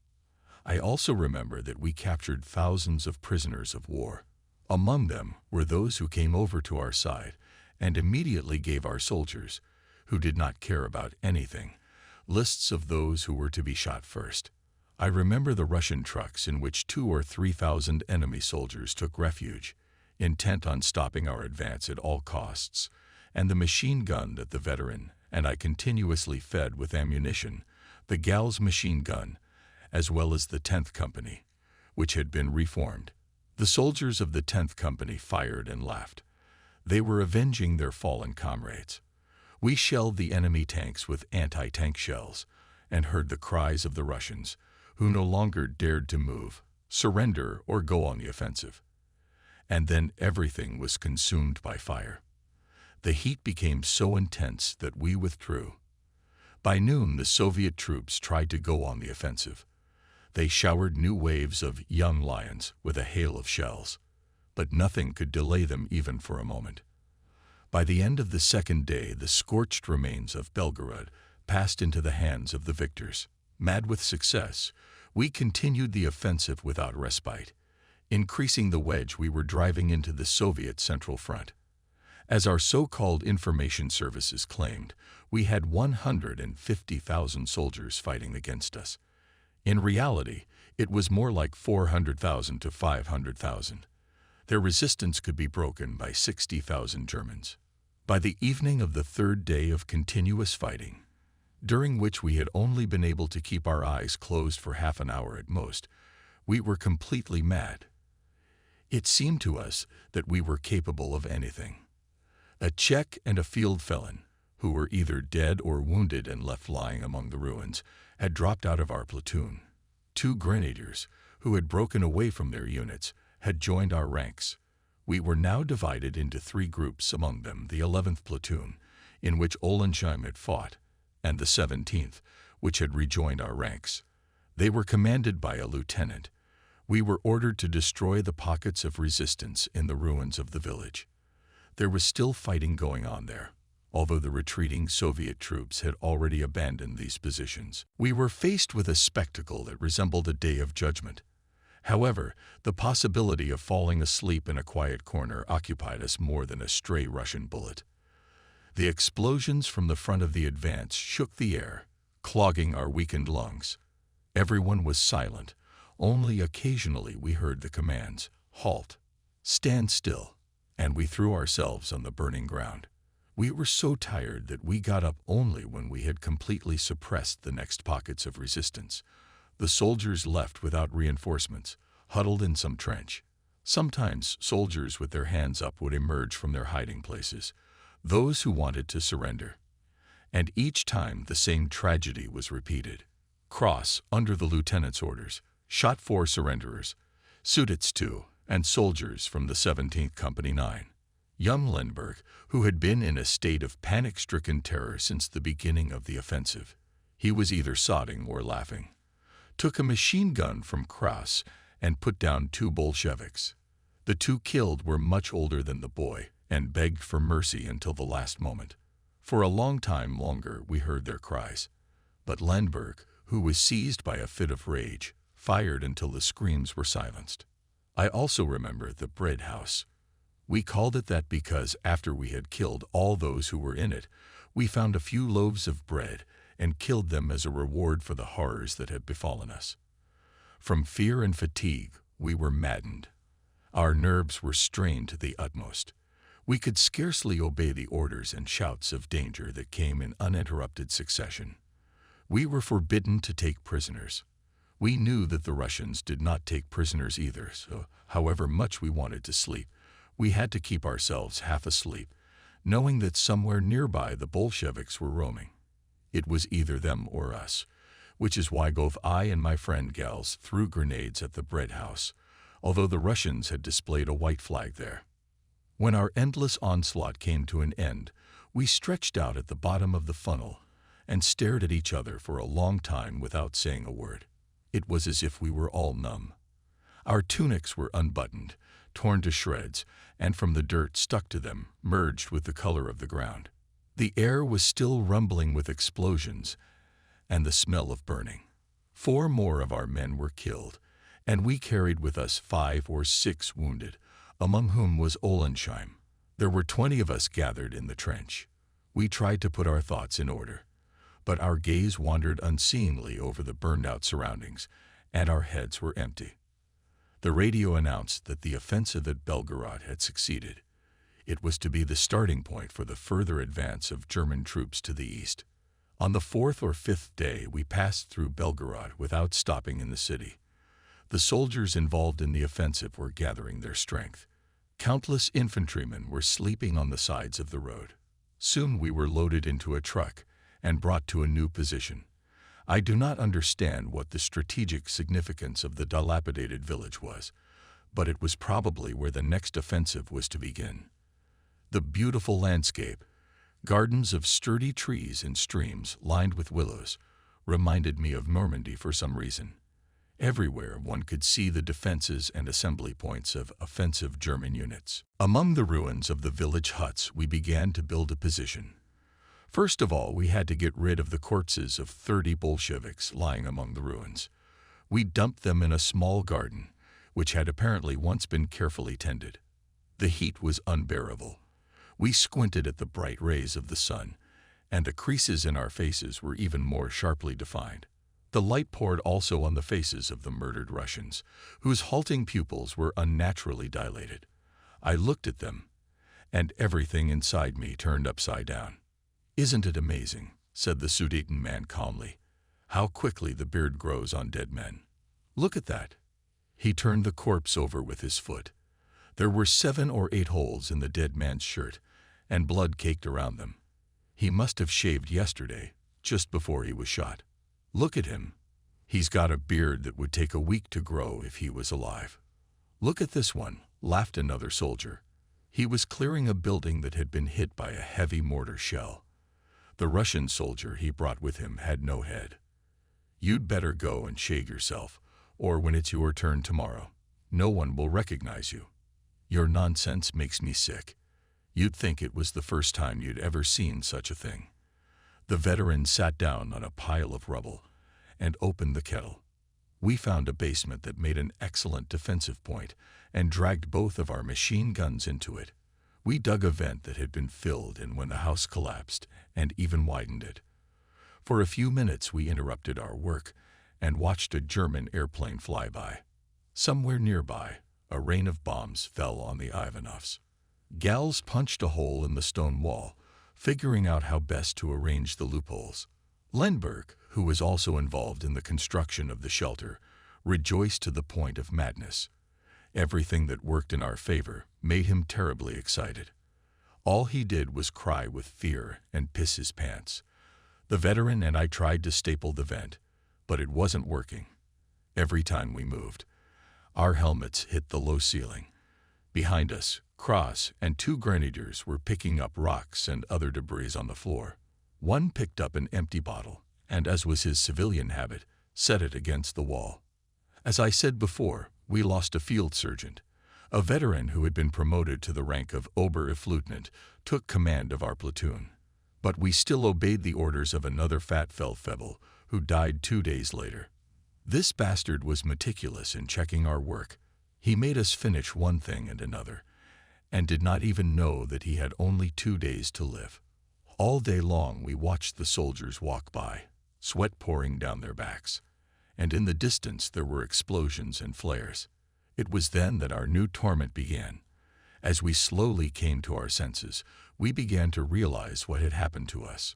I also remember that we captured thousands of prisoners of war. Among them were those who came over to our side and immediately gave our soldiers, who did not care about anything, lists of those who were to be shot first. I remember the Russian trucks in which 2,000 or 3,000 enemy soldiers took refuge, intent on stopping our advance at all costs, and the machine gun that the veteran and I continuously fed with ammunition, the Gauss machine gun, as well as the 10th Company, which had been reformed. The soldiers of the 10th Company fired and laughed. They were avenging their fallen comrades. We shelled the enemy tanks with anti-tank shells and heard the cries of the Russians, who no longer dared to move, surrender, or go on the offensive. And then everything was consumed by fire. The heat became so intense that we withdrew. By noon, the Soviet troops tried to go on the offensive. They showered new waves of young lions with a hail of shells, but nothing could delay them even for a moment. By the end of the second day, the scorched remains of Belgorod passed into the hands of the victors. Mad with success, we continued the offensive without respite, increasing the wedge we were driving into the Soviet Central Front. As our so-called information services claimed, we had 150,000 soldiers fighting against us. In reality, it was more like 400,000 to 500,000. Their resistance could be broken by 60,000 Germans. By the evening of the third day of continuous fighting, during which we had only been able to keep our eyes closed for half an hour at most, we were completely mad. It seemed to us that we were capable of anything. A Czech and a field felon, who were either dead or wounded and left lying among the ruins, had dropped out of our platoon. 2 grenadiers, who had broken away from their units, had joined our ranks. We were now divided into 3 groups, among them the 11th Platoon, in which Ollensheim had fought, and the 17th, which had rejoined our ranks. They were commanded by a lieutenant. We were ordered to destroy the pockets of resistance in the ruins of the village. There was still fighting going on there, although the retreating Soviet troops had already abandoned these positions. We were faced with a spectacle that resembled a day of judgment. However, the possibility of falling asleep in a quiet corner occupied us more than a stray Russian bullet. The explosions from the front of the advance shook the air, clogging our weakened lungs. Everyone was silent. Only occasionally we heard the commands, "Halt," "Stand still," and we threw ourselves on the burning ground. We were so tired that we got up only when we had completely suppressed the next pockets of resistance. The soldiers left without reinforcements, huddled in some trench. Sometimes soldiers with their hands up would emerge from their hiding places, those who wanted to surrender. And each time the same tragedy was repeated. Cross, under the lieutenant's orders, shot 4 surrenderers, Sudets 2, and soldiers from the 17th Company 9. Young Lindbergh, who had been in a state of panic-stricken terror since the beginning of the offensive, he was either sobbing or laughing, took a machine gun from Kraus and put down 2 Bolsheviks. The 2 killed were much older than the boy and begged for mercy until the last moment. For a long time longer we heard their cries, but Lindbergh, who was seized by a fit of rage, fired until the screams were silenced. I also remember the bread house. We called it that because after we had killed all those who were in it, we found a few loaves of bread and killed them as a reward for the horrors that had befallen us. From fear and fatigue, we were maddened. Our nerves were strained to the utmost. We could scarcely obey the orders and shouts of danger that came in uninterrupted succession. We were forbidden to take prisoners. We knew that the Russians did not take prisoners either, so however much we wanted to sleep, we had to keep ourselves half asleep, knowing that somewhere nearby the Bolsheviks were roaming. It was either them or us. which is why both I and my friend Gals threw grenades at the bread house, although the Russians had displayed a white flag there. When our endless onslaught came to an end, we stretched out at the bottom of the funnel and stared at each other for a long time without saying a word. It was as if we were all numb. Our tunics were unbuttoned, torn to shreds, and from the dirt stuck to them, merged with the color of the ground. The air was still rumbling with explosions and the smell of burning. 4 more of our men were killed, and we carried with us 5 or 6 wounded, among whom was Ollensheim. There were 20 of us gathered in the trench. We tried to put our thoughts in order, but our gaze wandered unseeingly over the burned-out surroundings, and our heads were empty. The radio announced that the offensive at Belgorod had succeeded. It was to be the starting point for the further advance of German troops to the east. On the 4th or 5th day, we passed through Belgorod without stopping in the city. The soldiers involved in the offensive were gathering their strength. Countless infantrymen were sleeping on the sides of the road. Soon we were loaded into a truck and brought to a new position. I do not understand what the strategic significance of the dilapidated village was, but it was probably where the next offensive was to begin. The beautiful landscape, gardens of sturdy trees and streams lined with willows, reminded me of Normandy for some reason. Everywhere one could see the defenses and assembly points of offensive German units. Among the ruins of the village huts, we began to build a position. First of all, we had to get rid of the corpses of 30 Bolsheviks lying among the ruins. We dumped them in a small garden, which had apparently once been carefully tended. The heat was unbearable. We squinted at the bright rays of the sun, and the creases in our faces were even more sharply defined. The light poured also on the faces of the murdered Russians, whose halting pupils were unnaturally dilated. I looked at them, and everything inside me turned upside down. "Isn't it amazing," said the Sudeten man calmly, "how quickly the beard grows on dead men? Look at that." He turned the corpse over with his foot. There were 7 or 8 holes in the dead man's shirt, and blood caked around them. He must have shaved yesterday, just before he was shot. Look at him. He's got a beard that would take a week to grow if he was alive. "Look at this one," laughed another soldier. He was clearing a building that had been hit by a heavy mortar shell. The Russian soldier he brought with him had no head. "You'd better go and shave yourself, or when it's your turn tomorrow, no one will recognize you. Your nonsense makes me sick. You'd think it was the first time you'd ever seen such a thing." The veteran sat down on a pile of rubble and opened the kettle. We found a basement that made an excellent defensive point and dragged both of our machine guns into it. We dug a vent that had been filled in when the house collapsed and even widened it. For a few minutes we interrupted our work and watched a German airplane fly by. Somewhere nearby, a rain of bombs fell on the Ivanovs. Gals punched a hole in the stone wall, figuring out how best to arrange the loopholes. Lindbergh, who was also involved in the construction of the shelter, rejoiced to the point of madness. Everything that worked in our favor made him terribly excited. All he did was cry with fear and piss his pants. The veteran and I tried to staple the vent, but it wasn't working. Every time we moved, our helmets hit the low ceiling. Behind us, Cross and 2 grenadiers were picking up rocks and other debris on the floor. One picked up an empty bottle, and as was his civilian habit, set it against the wall. As I said before, we lost a field sergeant. A veteran who had been promoted to the rank of Oberleutnant took command of our platoon. But we still obeyed the orders of another fat Feldfebel, who died 2 days later. This bastard was meticulous in checking our work. He made us finish one thing and another, and did not even know that he had only 2 days to live. All day long we watched the soldiers walk by, sweat pouring down their backs, and in the distance there were explosions and flares. It was then that our new torment began. As we slowly came to our senses, we began to realize what had happened to us.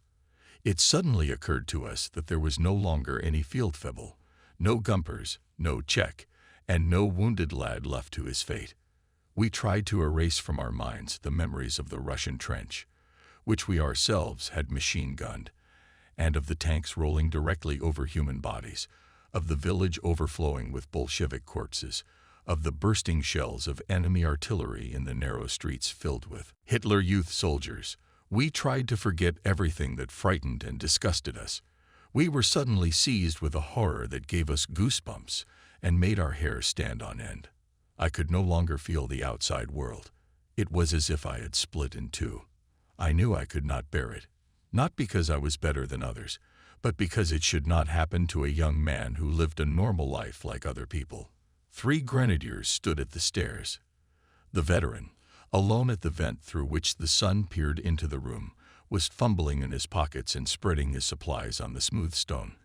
It suddenly occurred to us that there was no longer any Feldfebel, no Gumpers, no Czech, and no wounded lad left to his fate. We tried to erase from our minds the memories of the Russian trench, which we ourselves had machine-gunned, and of the tanks rolling directly over human bodies, of the village overflowing with Bolshevik corpses, of the bursting shells of enemy artillery in the narrow streets filled with Hitler Youth soldiers. We tried to forget everything that frightened and disgusted us. We were suddenly seized with a horror that gave us goosebumps and made our hair stand on end. I could no longer feel the outside world. It was as if I had split in two. I knew I could not bear it, not because I was better than others, but because it should not happen to a young man who lived a normal life like other people. 3 grenadiers stood at the stairs. The veteran, alone at the vent through which the sun peered into the room, was fumbling in his pockets and spreading his supplies on the smooth stone.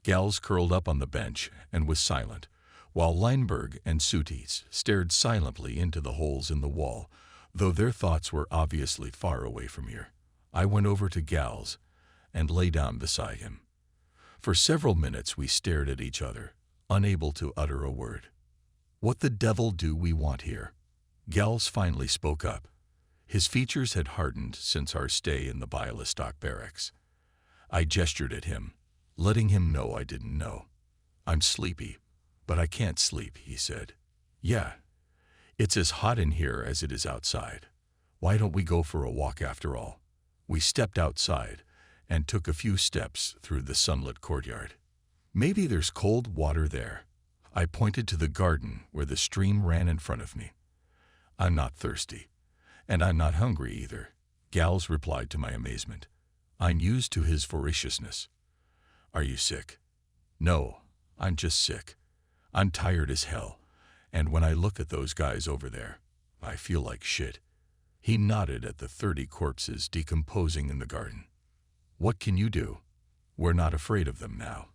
Gals curled up on the bench and was silent, while Leinberg and Sutis stared silently into the holes in the wall, though their thoughts were obviously far away from here. I went over to Gals and lay down beside him. For several minutes we stared at each other, unable to utter a word. "What the devil do we want here?" Gals finally spoke up. His features had hardened since our stay in the Bialystok barracks. I gestured at him, letting him know I didn't know. "I'm sleepy, but I can't sleep," he said. "Yeah, it's as hot in here as it is outside. Why don't we go for a walk after all?" We stepped outside and took a few steps through the sunlit courtyard. "Maybe there's cold water there." I pointed to the garden where the stream ran in front of me. "I'm not thirsty, and I'm not hungry either," Gals replied to my amazement. I'm used to his voraciousness. "Are you sick?" "No, I'm just sick. I'm tired as hell, and when I look at those guys over there, I feel like shit." He nodded at the 30 corpses decomposing in the garden. "What can you do? We're not afraid of them now,"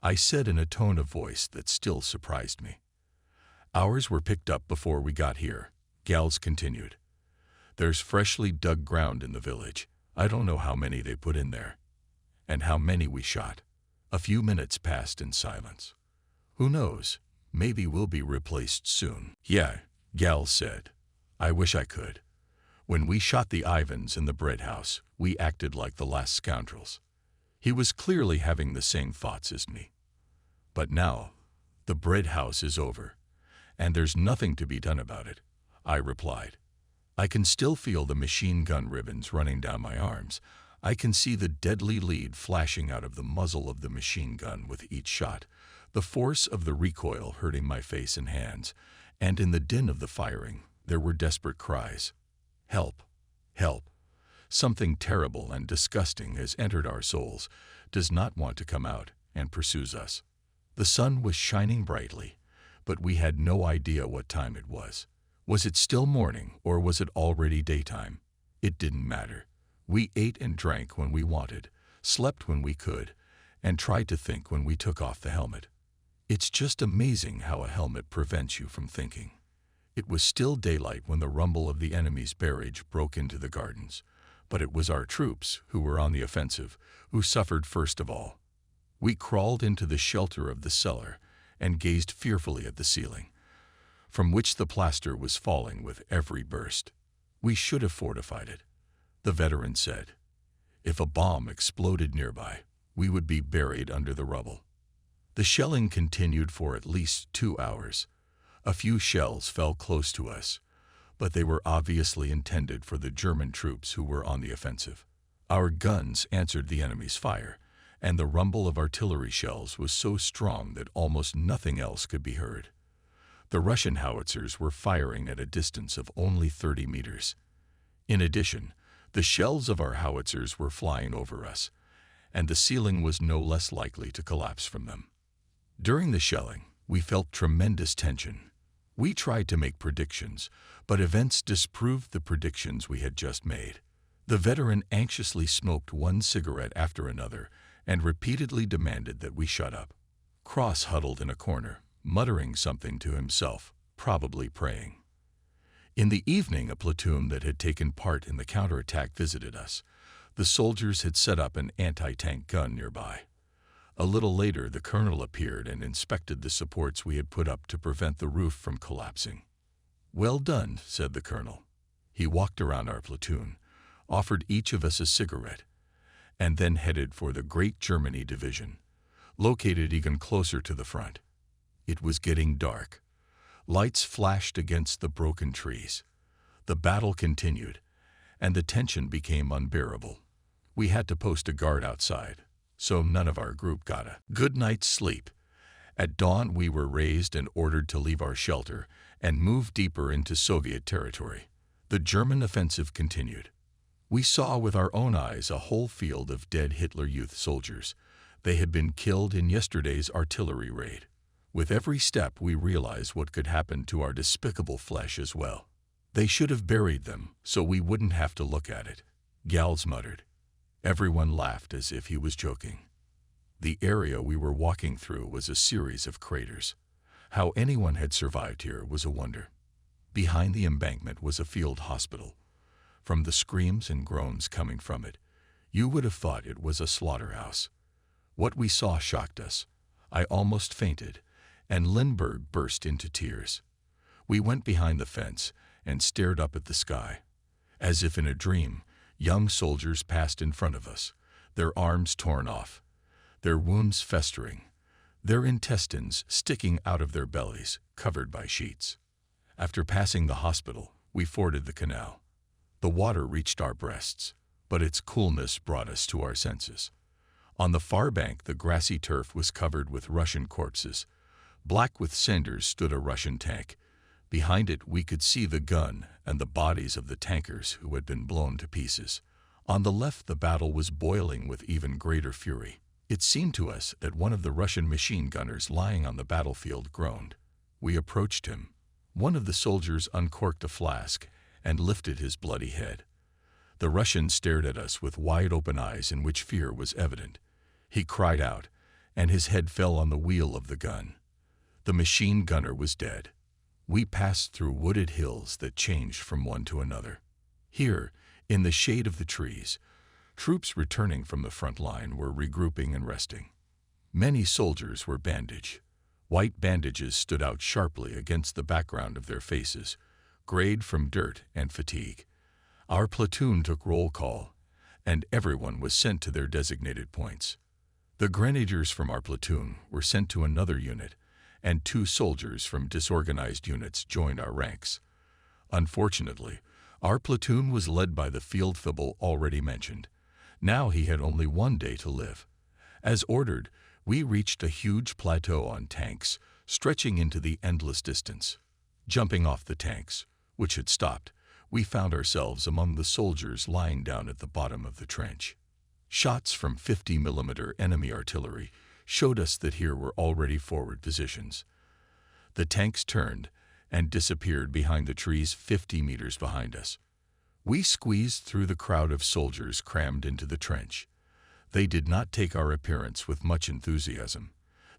I said in a tone of voice that still surprised me. "Ours were picked up before we got here," Gals continued. "There's freshly dug ground in the village. I don't know how many they put in there, and how many we shot." A few minutes passed in silence. "Who knows? Maybe we'll be replaced soon." "Yeah," Gals said. "I wish I could. When we shot the Ivans in the bread house, we acted like the last scoundrels." He was clearly having the same thoughts as me. "But now, the bread house is over, and there's nothing to be done about it," I replied. "I can still feel the machine gun ribbons running down my arms. I can see the deadly lead flashing out of the muzzle of the machine gun with each shot, the force of the recoil hurting my face and hands, and in the din of the firing, there were desperate cries. Help! Help! Something terrible and disgusting has entered our souls, does not want to come out, and pursues us. The sun was shining brightly, but we had no idea what time it was. Was it still morning, or was it already daytime? It didn't matter. We ate and drank when we wanted, slept when we could, and tried to think when we took off the helmet. It's just amazing how a helmet prevents you from thinking. It was still daylight when the rumble of the enemy's barrage broke into the gardens, but it was our troops, who were on the offensive, who suffered first of all. We crawled into the shelter of the cellar and gazed fearfully at the ceiling, from which the plaster was falling with every burst. "We should have fortified it," the veteran said. "If a bomb exploded nearby, we would be buried under the rubble." The shelling continued for at least 2 hours. A few shells fell close to us, but they were obviously intended for the German troops who were on the offensive. Our guns answered the enemy's fire, and the rumble of artillery shells was so strong that almost nothing else could be heard. The Russian howitzers were firing at a distance of only 30 meters. In addition, the shells of our howitzers were flying over us, and the ceiling was no less likely to collapse from them. During the shelling, we felt tremendous tension. We tried to make predictions, but events disproved the predictions we had just made. The veteran anxiously smoked one cigarette after another and repeatedly demanded that we shut up. Cross huddled in a corner, muttering something to himself, probably praying. In the evening, a platoon that had taken part in the counterattack visited us. The soldiers had set up an anti-tank gun nearby. A little later, the colonel appeared and inspected the supports we had put up to prevent the roof from collapsing. "Well done," said the colonel. He walked around our platoon, offered each of us a cigarette, and then headed for the Great Germany Division, located even closer to the front. It was getting dark. Lights flashed against the broken trees. The battle continued, and the tension became unbearable. We had to post a guard outside, so none of our group got a good night's sleep. At dawn, we were raised and ordered to leave our shelter and move deeper into Soviet territory. The German offensive continued. We saw with our own eyes a whole field of dead Hitler Youth soldiers. They had been killed in yesterday's artillery raid. With every step, we realized what could happen to our despicable flesh as well. They should have buried them so we wouldn't have to look at it, Gals muttered. Everyone laughed as if he was joking. The area we were walking through was a series of craters. How anyone had survived here was a wonder. Behind the embankment was a field hospital. From the screams and groans coming from it, you would have thought it was a slaughterhouse. What we saw shocked us. I almost fainted, and Lindbergh burst into tears. We went behind the fence and stared up at the sky. As if in a dream, young soldiers passed in front of us, their arms torn off, their wounds festering, their intestines sticking out of their bellies, covered by sheets. After passing the hospital, we forded the canal. The water reached our breasts, but its coolness brought us to our senses. On the far bank, the grassy turf was covered with Russian corpses. Black with cinders stood a Russian tank. Behind it, we could see the gun and the bodies of the tankers who had been blown to pieces. On the left, the battle was boiling with even greater fury. It seemed to us that one of the Russian machine gunners lying on the battlefield groaned. We approached him. One of the soldiers uncorked a flask and lifted his bloody head. The Russian stared at us with wide-open eyes in which fear was evident. He cried out, and his head fell on the wheel of the gun. The machine gunner was dead. We passed through wooded hills that changed from one to another. Here, in the shade of the trees, troops returning from the front line were regrouping and resting. Many soldiers were bandaged. White bandages stood out sharply against the background of their faces, grayed from dirt and fatigue. Our platoon took roll call, and everyone was sent to their designated points. The grenadiers from our platoon were sent to another unit, and 2 soldiers from disorganized units joined our ranks. Unfortunately, our platoon was led by the Feldfebel already mentioned. Now he had only 1 day to live. As ordered, we reached a huge plateau on tanks, stretching into the endless distance. Jumping off the tanks, which had stopped, we found ourselves among the soldiers lying down at the bottom of the trench. Shots from 50mm enemy artillery showed us that here were already forward positions. The tanks turned and disappeared behind the trees 50 meters behind us. We squeezed through the crowd of soldiers crammed into the trench. They did not take our appearance with much enthusiasm.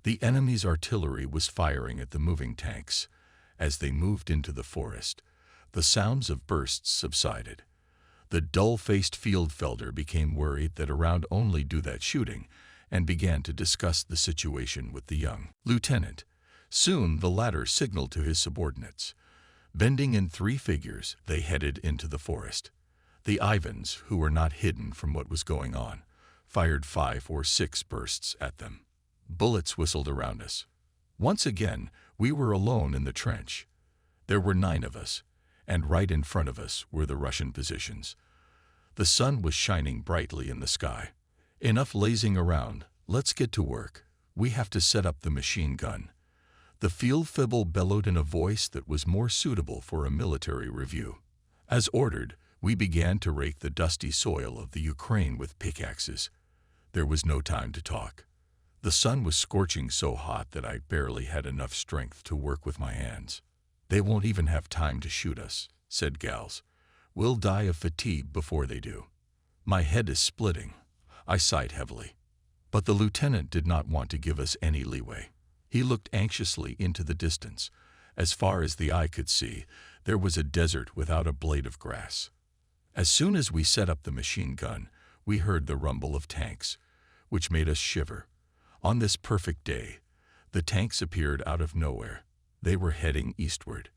The enemy's artillery was firing at the moving tanks. As they moved into the forest, the sounds of bursts subsided. The dull-faced Feldfelder became worried that around only do that shooting and began to discuss the situation with the young lieutenant. Soon the latter signaled to his subordinates. Bending in 3 figures, they headed into the forest. The Ivans, who were not hidden from what was going on, fired 5 or 6 bursts at them. Bullets whistled around us. Once again, we were alone in the trench. There were 9 of us, and right in front of us were the Russian positions. The sun was shining brightly in the sky. Enough lazing around. Let's get to work. We have to set up the machine gun. The Feldfebel bellowed in a voice that was more suitable for a military review. As ordered, we began to rake the dusty soil of the Ukraine with pickaxes. There was no time to talk. The sun was scorching so hot that I barely had enough strength to work with my hands. They won't even have time to shoot us, said Gals. We'll die of fatigue before they do. My head is splitting. I sighed heavily. But the lieutenant did not want to give us any leeway. He looked anxiously into the distance. As far as the eye could see, there was a desert without a blade of grass. As soon as we set up the machine gun, we heard the rumble of tanks, which made us shiver. On this perfect day, the tanks appeared out of nowhere. They were heading eastward.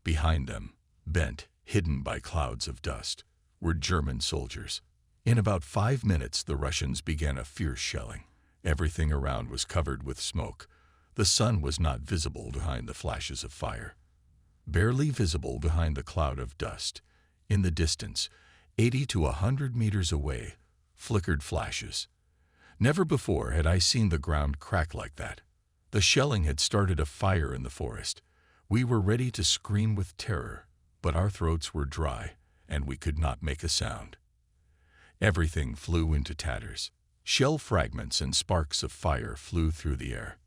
Behind them, bent, hidden by clouds of dust, were German soldiers. In about 5 minutes, the Russians began a fierce shelling. Everything around was covered with smoke. The sun was not visible behind the flashes of fire. Barely visible behind the cloud of dust, in the distance, 80 to 100 meters away, flickered flashes. Never before had I seen the ground crack like that. The shelling had started a fire in the forest. We were ready to scream with terror, but our throats were dry, and we could not make a sound. Everything flew into tatters. Shell fragments and sparks of fire flew through the air.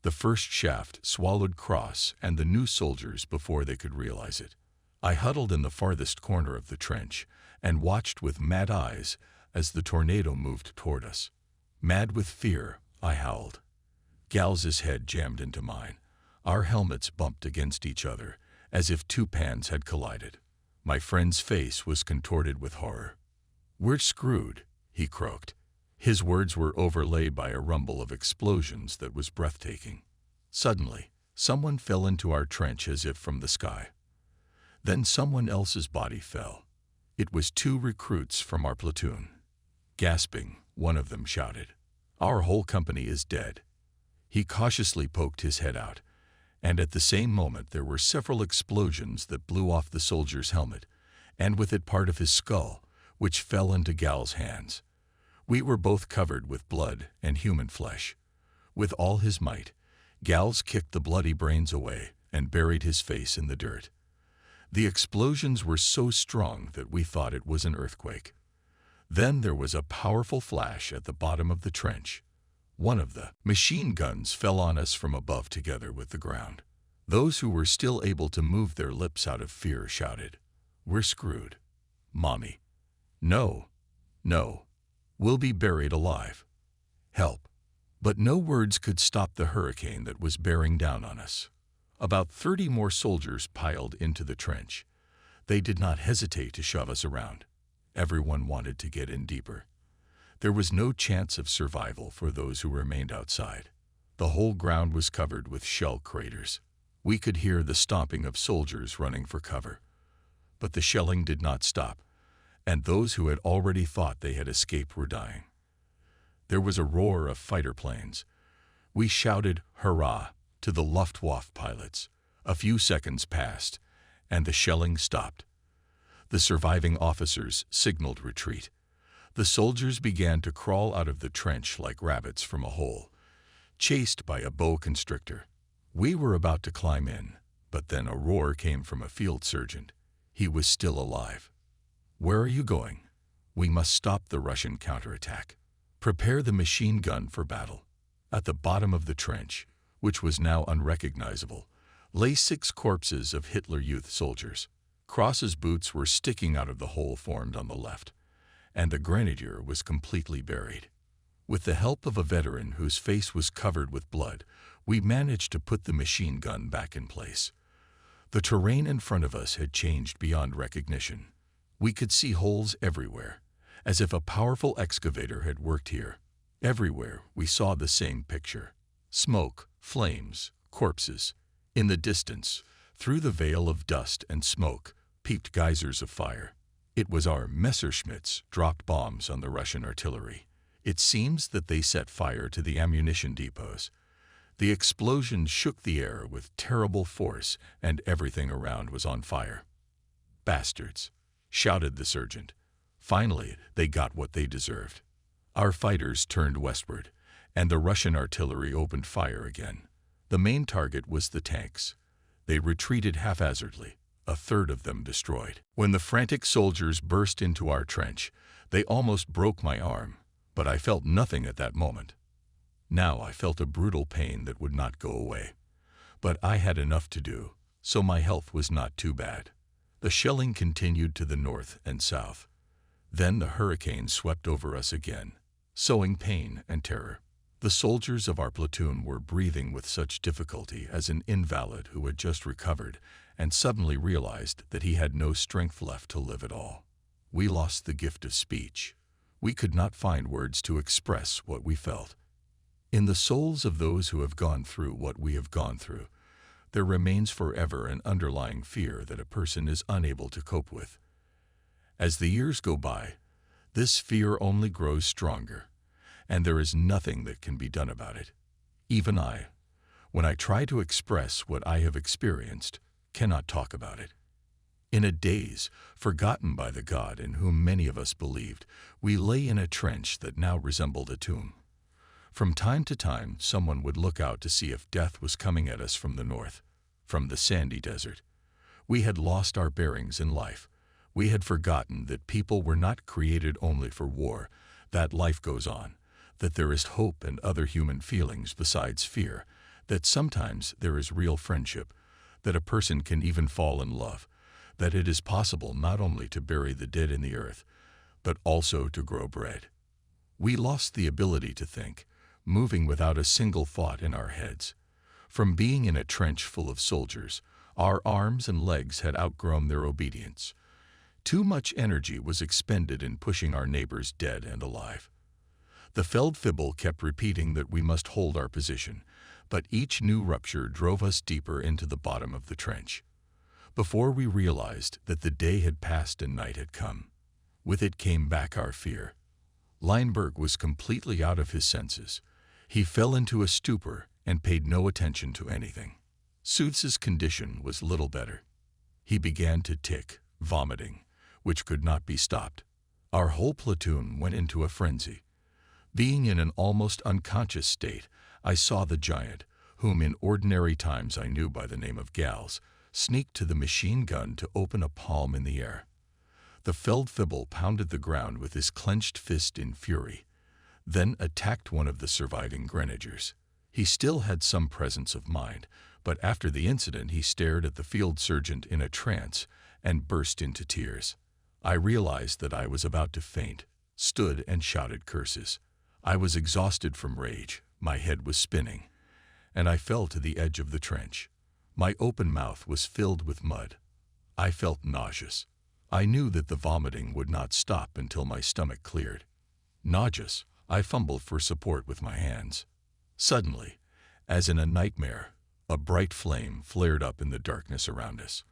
The first shaft swallowed Cross and the new soldiers before they could realize it. I huddled in the farthest corner of the trench and watched with mad eyes as the tornado moved toward us. Mad with fear, I howled. Gal's head jammed into mine. Our helmets bumped against each other, as if two pans had collided. My friend's face was contorted with horror. "We're screwed," he croaked. His words were overlaid by a rumble of explosions that was breathtaking. Suddenly, someone fell into our trench as if from the sky. Then someone else's body fell. It was 2 recruits from our platoon. Gasping, one of them shouted, "Our whole company is dead." He cautiously poked his head out, and at the same moment there were several explosions that blew off the soldier's helmet, and with it part of his skull, which fell into Gal's hands. We were both covered with blood and human flesh. With all his might, Gals kicked the bloody brains away and buried his face in the dirt. The explosions were so strong that we thought it was an earthquake. Then there was a powerful flash at the bottom of the trench. One of the machine guns fell on us from above together with the ground. Those who were still able to move their lips out of fear shouted, "We're screwed. Mommy. No, no. We'll be buried alive. Help." But no words could stop the hurricane that was bearing down on us. About 30 more soldiers piled into the trench. They did not hesitate to shove us around. Everyone wanted to get in deeper. There was no chance of survival for those who remained outside. The whole ground was covered with shell craters. We could hear the stomping of soldiers running for cover. But the shelling did not stop, and those who had already thought they had escaped were dying. There was a roar of fighter planes. We shouted, "Hurrah!" to the Luftwaffe pilots. A few seconds passed, and the shelling stopped. The surviving officers signaled retreat. The soldiers began to crawl out of the trench like rabbits from a hole, chased by a boa constrictor. We were about to climb in, but then a roar came from a field sergeant. He was still alive. "Where are you going? We must stop the Russian counterattack. Prepare the machine gun for battle." At the bottom of the trench, which was now unrecognizable, lay 6 corpses of Hitler Youth soldiers. Cross's boots were sticking out of the hole formed on the left, and the grenadier was completely buried. With the help of a veteran whose face was covered with blood, we managed to put the machine gun back in place. The terrain in front of us had changed beyond recognition. We could see holes everywhere, as if a powerful excavator had worked here. Everywhere we saw the same picture: smoke, flames, corpses. In the distance, through the veil of dust and smoke, peeped geysers of fire. It was our Messerschmitts dropped bombs on the Russian artillery. It seems that they set fire to the ammunition depots. The explosion shook the air with terrible force, and everything around was on fire. "Bastards!" shouted the sergeant. Finally, they got what they deserved. Our fighters turned westward, and the Russian artillery opened fire again. The main target was the tanks. They retreated haphazardly, a third of them destroyed. When the frantic soldiers burst into our trench, they almost broke my arm, but I felt nothing at that moment. Now I felt a brutal pain that would not go away. But I had enough to do, so my health was not too bad. The shelling continued to the north and south. Then the hurricane swept over us again, sowing pain and terror. The soldiers of our platoon were breathing with such difficulty as an invalid who had just recovered and suddenly realized that he had no strength left to live at all. We lost the gift of speech. We could not find words to express what we felt. In the souls of those who have gone through what we have gone through, there remains forever an underlying fear that a person is unable to cope with. As the years go by, This fear only grows stronger, and there is nothing that can be done about it. Even I, when I try to express what I have experienced, cannot talk about it. In a daze, forgotten by the God in whom many of us believed, we lay in a trench that now resembled a tomb. From time to time, someone would look out to see if death was coming at us from the north, from the sandy desert. We had lost our bearings in life. We had forgotten that people were not created only for war, that life goes on, that there is hope and other human feelings besides fear, that sometimes there is real friendship, that a person can even fall in love, that it is possible not only to bury the dead in the earth, but also to grow bread. We lost the ability to think, moving without a single thought in our heads. From being in a trench full of soldiers, our arms and legs had outgrown their obedience. Too much energy was expended in pushing our neighbors dead and alive. The Feldfebel kept repeating that we must hold our position, but each new rupture drove us deeper into the bottom of the trench. Before we realized that the day had passed and night had come, with it came back our fear. Leinberg was completely out of his senses. He fell into a stupor and paid no attention to anything. Sutz's condition was little better. He began to tic, vomiting, which could not be stopped. Our whole platoon went into a frenzy. Being in an almost unconscious state, I saw the giant, whom in ordinary times I knew by the name of Gals, sneak to the machine gun to open a palm in the air. The Feldfebel pounded the ground with his clenched fist in fury, then attacked one of the surviving grenadiers. He still had some presence of mind, but after the incident he stared at the field surgeon in a trance and burst into tears. I realized that I was about to faint, stood and shouted curses. I was exhausted from rage, my head was spinning, and I fell to the edge of the trench. My open mouth was filled with mud. I felt nauseous. I knew that the vomiting would not stop until my stomach cleared. Nauseous, I fumbled for support with my hands. Suddenly, as in a nightmare, a bright flame flared up in the darkness around us.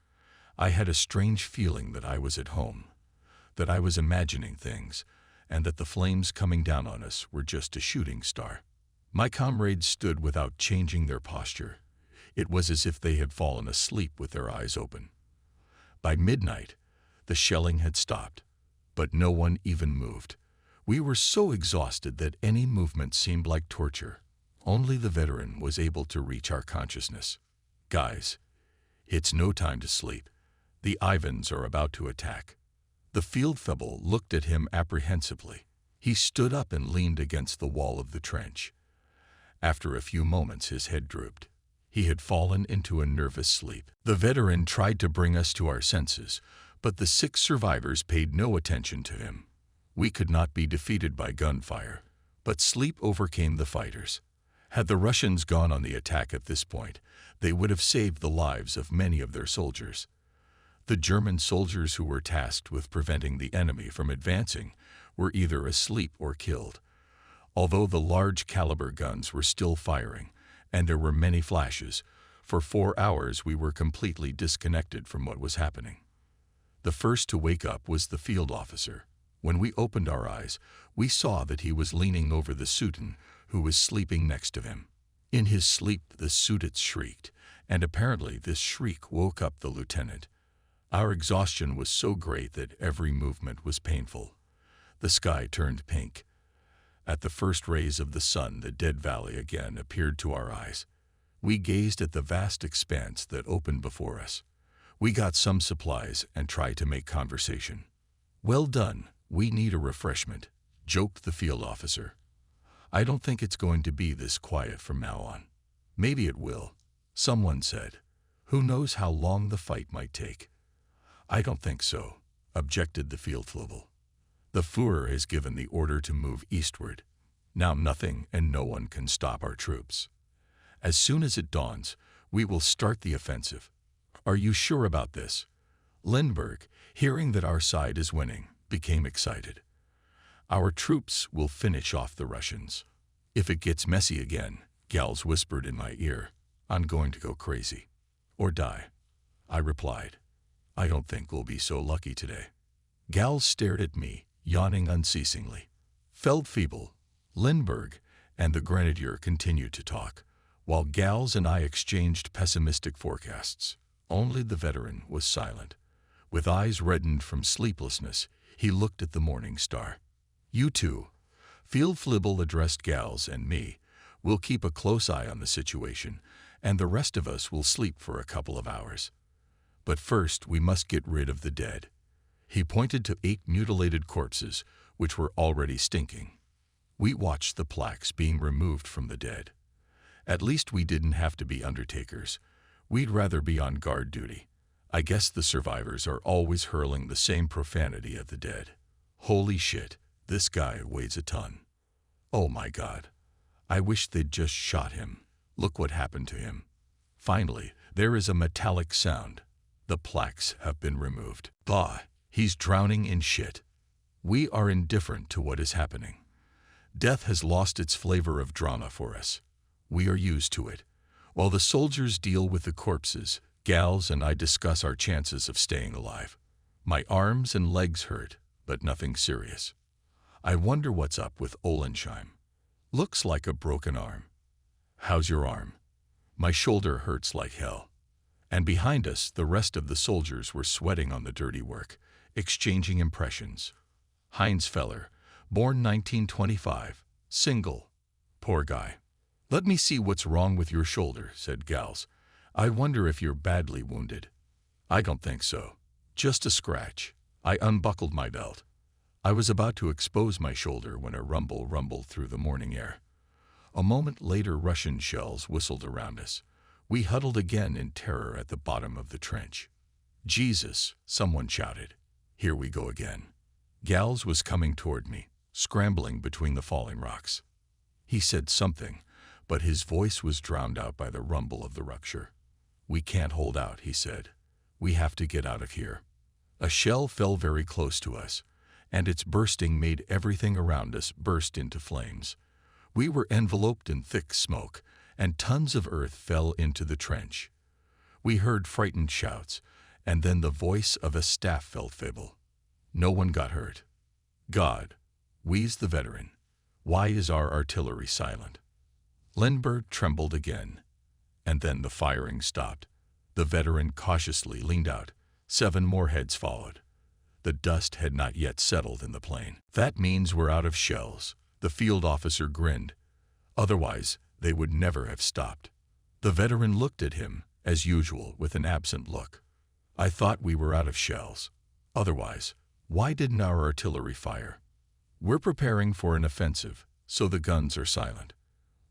I had a strange feeling that I was at home, that I was imagining things, and that the flames coming down on us were just a shooting star. My comrades stood without changing their posture. It was as if they had fallen asleep with their eyes open. By midnight, the shelling had stopped, but no one even moved. We were so exhausted that any movement seemed like torture. Only the veteran was able to reach our consciousness. Guys, it's no time to sleep. The Ivans are about to attack. The Feldfebel looked at him apprehensively. He stood up and leaned against the wall of the trench. After a few moments, his head drooped. He had fallen into a nervous sleep. The veteran tried to bring us to our senses, but the 6 survivors paid no attention to him. We could not be defeated by gunfire, but sleep overcame the fighters. Had the Russians gone on the attack at this point, they would have saved the lives of many of their soldiers. The German soldiers who were tasked with preventing the enemy from advancing were either asleep or killed. Although the large caliber guns were still firing, and there were many flashes, for 4 hours we were completely disconnected from what was happening. The first to wake up was the field officer. When we opened our eyes, we saw that he was leaning over the Sudan, who was sleeping next to him. In his sleep, the Sudets shrieked, and apparently this shriek woke up the lieutenant. Our exhaustion was so great that every movement was painful. The sky turned pink. At the first rays of the sun, the dead valley again appeared to our eyes. We gazed at the vast expanse that opened before us. We got some supplies and tried to make conversation. "Well done, we need a refreshment," joked the field officer. "I don't think it's going to be this quiet from now on." "Maybe it will," someone said. "Who knows how long the fight might take?" "I don't think so," objected the Feldfebel. "The Führer has given the order to move eastward. Now nothing and no one can stop our troops. As soon as it dawns, we will start the offensive." "Are you sure about this?" Lindbergh, hearing that our side is winning, became excited. "Our troops will finish off the Russians. If it gets messy again," Gals whispered in my ear, "I'm going to go crazy. Or die." I replied, "I don't think we'll be so lucky today." Gals stared at me, yawning unceasingly. Feldfebel, Lindbergh, and the grenadier continued to talk, while Gals and I exchanged pessimistic forecasts. Only the veteran was silent. With eyes reddened from sleeplessness, he looked at the morning star. "You two," Feldfebel addressed Gals and me, "will keep a close eye on the situation, and the rest of us will sleep for a couple of hours. But first we must get rid of the dead." He pointed to 8 mutilated corpses, which were already stinking. We watched the plaques being removed from the dead. At least we didn't have to be undertakers. We'd rather be on guard duty. I guess the survivors are always hurling the same profanity at the dead. Holy shit, this guy weighs a ton. Oh my God. I wish they'd just shot him. Look what happened to him. Finally, there is a metallic sound. The plaques have been removed. Bah, he's drowning in shit. We are indifferent to what is happening. Death has lost its flavor of drama for us. We are used to it. While the soldiers deal with the corpses, Gals and I discuss our chances of staying alive. My arms and legs hurt, but nothing serious. I wonder what's up with Ollensheim. Looks like a broken arm. How's your arm? My shoulder hurts like hell. And behind us, the rest of the soldiers were sweating on the dirty work, exchanging impressions. Heinz Feller, born 1925, single. Poor guy. "Let me see what's wrong with your shoulder," said Gals. "I wonder if you're badly wounded." "I don't think so. Just a scratch." I unbuckled my belt. I was about to expose my shoulder when a rumble rumbled through the morning air. A moment later, Russian shells whistled around us. We huddled again in terror at the bottom of the trench. "Jesus!" someone shouted. "Here we go again." Gals was coming toward me, scrambling between the falling rocks. He said something, but his voice was drowned out by the rumble of the rupture. "We can't hold out," he said. "We have to get out of here." A shell fell very close to us, and its bursting made everything around us burst into flames. We were enveloped in thick smoke, and tons of earth fell into the trench. We heard frightened shouts, and then the voice of a staff Feldfebel. No one got hurt. "God," wheezed the veteran, "why is our artillery silent?" Lindbergh trembled again, and then the firing stopped. The veteran cautiously leaned out. 7 more heads followed. The dust had not yet settled in the plain. "That means we're out of shells," the field officer grinned. "Otherwise, they would never have stopped." The veteran looked at him, as usual, with an absent look. "I thought we were out of shells. Otherwise, why didn't our artillery fire?" "We're preparing for an offensive, so the guns are silent.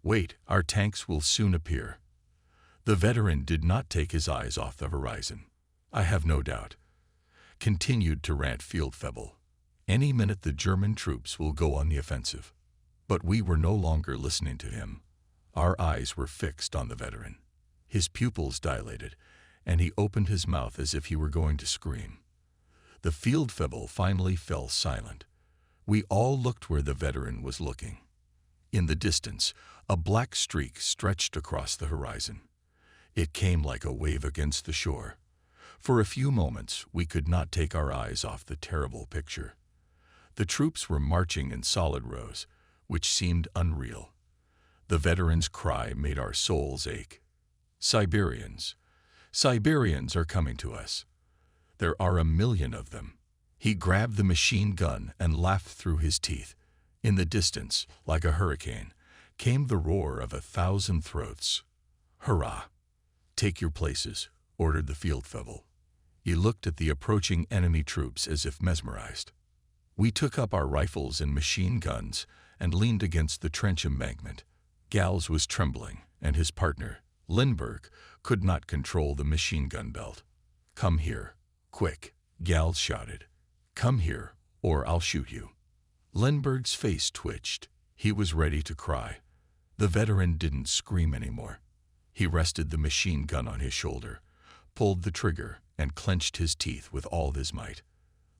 Wait, our tanks will soon appear." The veteran did not take his eyes off the horizon. "I have no doubt," continued to rant Feldfebel. "Any minute the German troops will go on the offensive." But we were no longer listening to him. Our eyes were fixed on the veteran. His pupils dilated, and he opened his mouth as if he were going to scream. The Feldfebel finally fell silent. We all looked where the veteran was looking. In the distance, a black streak stretched across the horizon. It came like a wave against the shore. For a few moments, we could not take our eyes off the terrible picture. The troops were marching in solid rows, which seemed unreal. The veteran's cry made our souls ache. "Siberians! Siberians are coming to us. There are 1,000,000 of them." He grabbed the machine gun and laughed through his teeth. In the distance, like a hurricane, came the roar of 1,000 throats. "Hurrah! Take your places," ordered the Feldfebel. He looked at the approaching enemy troops as if mesmerized. We took up our rifles and machine guns and leaned against the trench embankment. Gals was trembling, and his partner, Lindbergh, could not control the machine gun belt. "Come here, quick," Gals shouted. "Come here, or I'll shoot you." Lindbergh's face twitched. He was ready to cry. The veteran didn't scream anymore. He rested the machine gun on his shoulder, pulled the trigger, and clenched his teeth with all his might.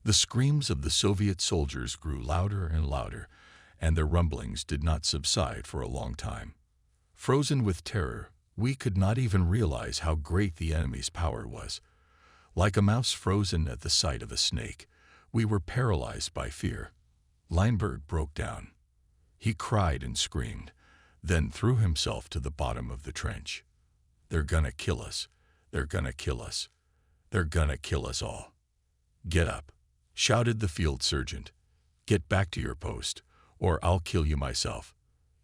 The screams of the Soviet soldiers grew louder and louder, and their rumblings did not subside for a long time. Frozen with terror, we could not even realize how great the enemy's power was. Like a mouse frozen at the sight of a snake, we were paralyzed by fear. Lineberg broke down. He cried and screamed, then threw himself to the bottom of the trench. "They're gonna kill us. They're gonna kill us. They're gonna kill us all." "Get up," shouted the field sergeant. "Get back to your post, or I'll kill you myself."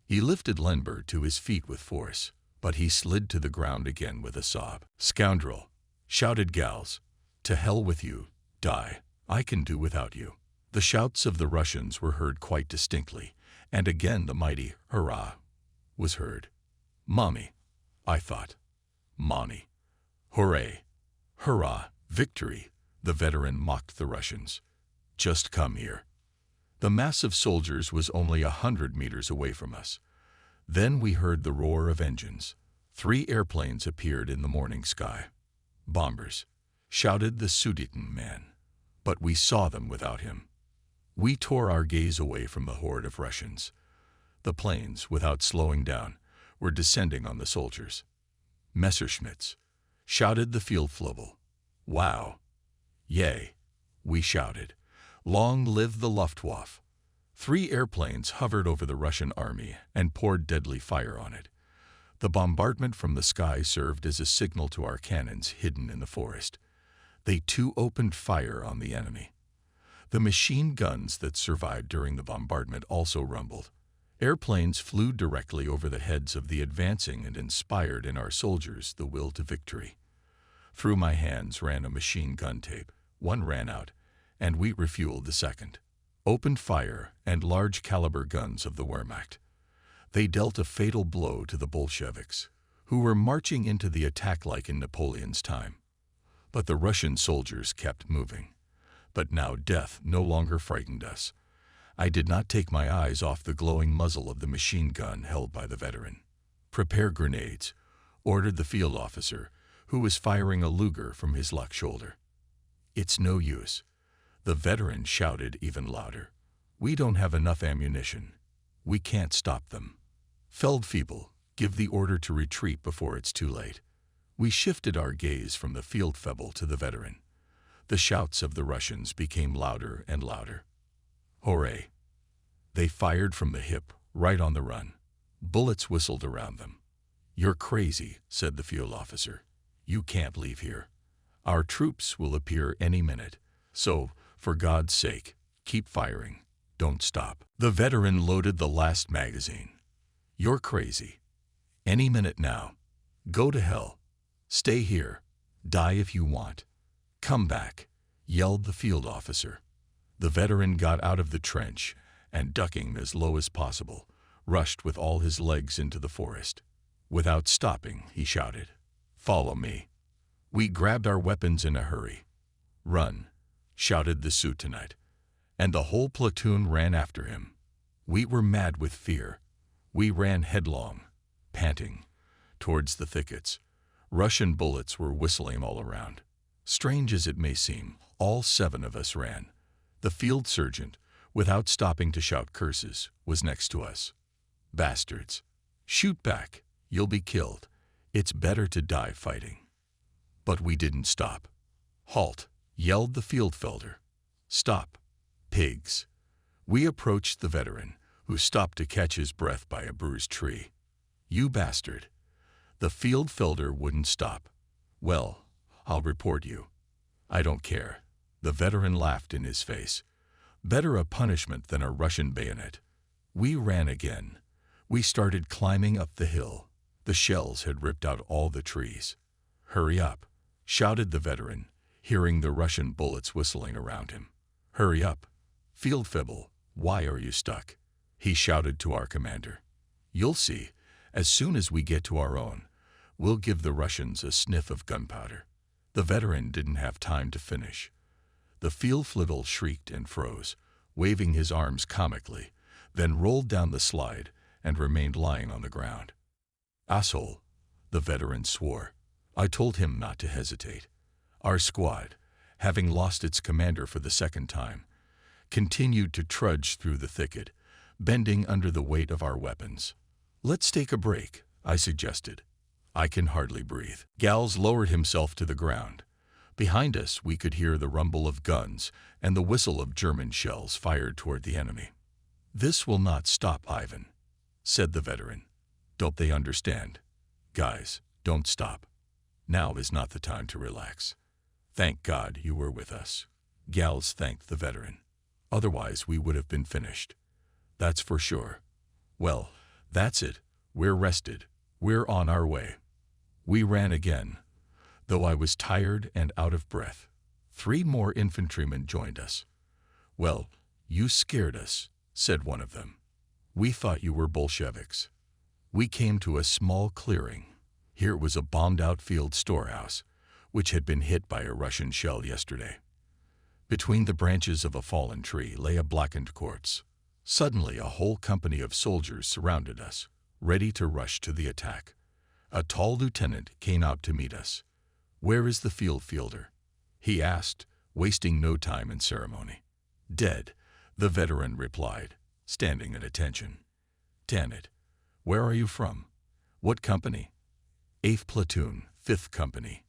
He lifted Lineberg to his feet with force, but he slid to the ground again with a sob. "Scoundrel," shouted Gals. "To hell with you. Die. I can do without you." The shouts of the Russians were heard quite distinctly, and again the mighty hurrah was heard. "Mommy," I thought. "Money. Hooray. Hurrah. Victory," the veteran mocked the Russians. "Just come here." The mass of soldiers was only 100 meters away from us. Then we heard the roar of engines. 3 airplanes appeared in the morning sky. "Bombers," shouted the Sudeten man. But we saw them without him. We tore our gaze away from the horde of Russians. The planes, without slowing down, were descending on the soldiers. "Messerschmitts," shouted the Fieldflügel. "Wow." "Yay," we shouted. "Long live the Luftwaffe." 3 airplanes hovered over the Russian army and poured deadly fire on it. The bombardment from the sky served as a signal to our cannons hidden in the forest. They too opened fire on the enemy. The machine guns that survived during the bombardment also rumbled. Airplanes flew directly over the heads of the advancing and inspired in our soldiers the will to victory. Through my hands ran a machine gun tape. One ran out, and we refueled the second. Opened fire and large caliber guns of the Wehrmacht. They dealt a fatal blow to the Bolsheviks, who were marching into the attack like in Napoleon's time. But the Russian soldiers kept moving. But now death no longer frightened us. I did not take my eyes off the glowing muzzle of the machine gun held by the veteran. "Prepare grenades," ordered the field officer, who was firing a Luger from his left shoulder. "It's no use," the veteran shouted even louder. "We don't have enough ammunition. We can't stop them." "Feldfebel, give the order to retreat before it's too late." We shifted our gaze from the Feldfebel to the veteran. The shouts of the Russians became louder and louder. Hooray! They fired from the hip, right on the run. Bullets whistled around them. "You're crazy," said the field officer. "You can't leave here. Our troops will appear any minute. So, for God's sake, keep firing. Don't stop." The veteran loaded the last magazine. "You're crazy. Any minute now. Go to hell. Stay here. Die if you want. Come back," yelled the field officer. The veteran got out of the trench and, ducking as low as possible, rushed with all his legs into the forest. Without stopping, he shouted, "Follow me." We grabbed our weapons in a hurry. "Run," shouted the Sutenite, and the whole platoon ran after him. We were mad with fear. We ran headlong, panting, towards the thickets. Russian bullets were whistling all around. Strange as it may seem, all 7 of us ran. The field sergeant, without stopping to shout curses, was next to us. "Bastards! Shoot back! You'll be killed. It's better to die fighting." But we didn't stop. "Halt!" yelled the Fieldfelder. "Stop! Pigs!" We approached the veteran, who stopped to catch his breath by a bruised tree. "You bastard!" The Fieldfelder wouldn't stop. "Well, I'll report you." "I don't care." The veteran laughed in his face. "Better a punishment than a Russian bayonet." We ran again. We started climbing up the hill. The shells had ripped out all the trees. "Hurry up," shouted the veteran, hearing the Russian bullets whistling around him. "Hurry up. Feldfebel, why are you stuck?" he shouted to our commander. "You'll see, as soon as we get to our own, we'll give the Russians a sniff of gunpowder." The veteran didn't have time to finish. The Feldfebel shrieked and froze, waving his arms comically, then rolled down the slide and remained lying on the ground. "Asshole," the veteran swore. I told him not to hesitate. Our squad, having lost its commander for the second time, continued to trudge through the thicket, bending under the weight of our weapons. "Let's take a break," I suggested. "I can hardly breathe." Gals lowered himself to the ground. Behind us we could hear the rumble of guns and the whistle of German shells fired toward the enemy. "This will not stop, Ivan," said the veteran. "Don't they understand? Guys, don't stop. Now is not the time to relax. Thank God you were with us." Gals thanked the veteran. "Otherwise we would have been finished. That's for sure. Well, that's it. We're rested. We're on our way." We ran again, though I was tired and out of breath. 3 more infantrymen joined us. "Well, you scared us," said one of them. "We thought you were Bolsheviks." We came to a small clearing. Here was a bombed-out field storehouse, which had been hit by a Russian shell yesterday. Between the branches of a fallen tree lay a blackened corpse. Suddenly, a whole company of soldiers surrounded us, ready to rush to the attack. A tall lieutenant came out to meet us. "Where is the field fielder?" he asked, wasting no time in ceremony. "Dead," the veteran replied, standing at attention. "Damn it. Where are you from? What company?" "8th Platoon, 5th Company.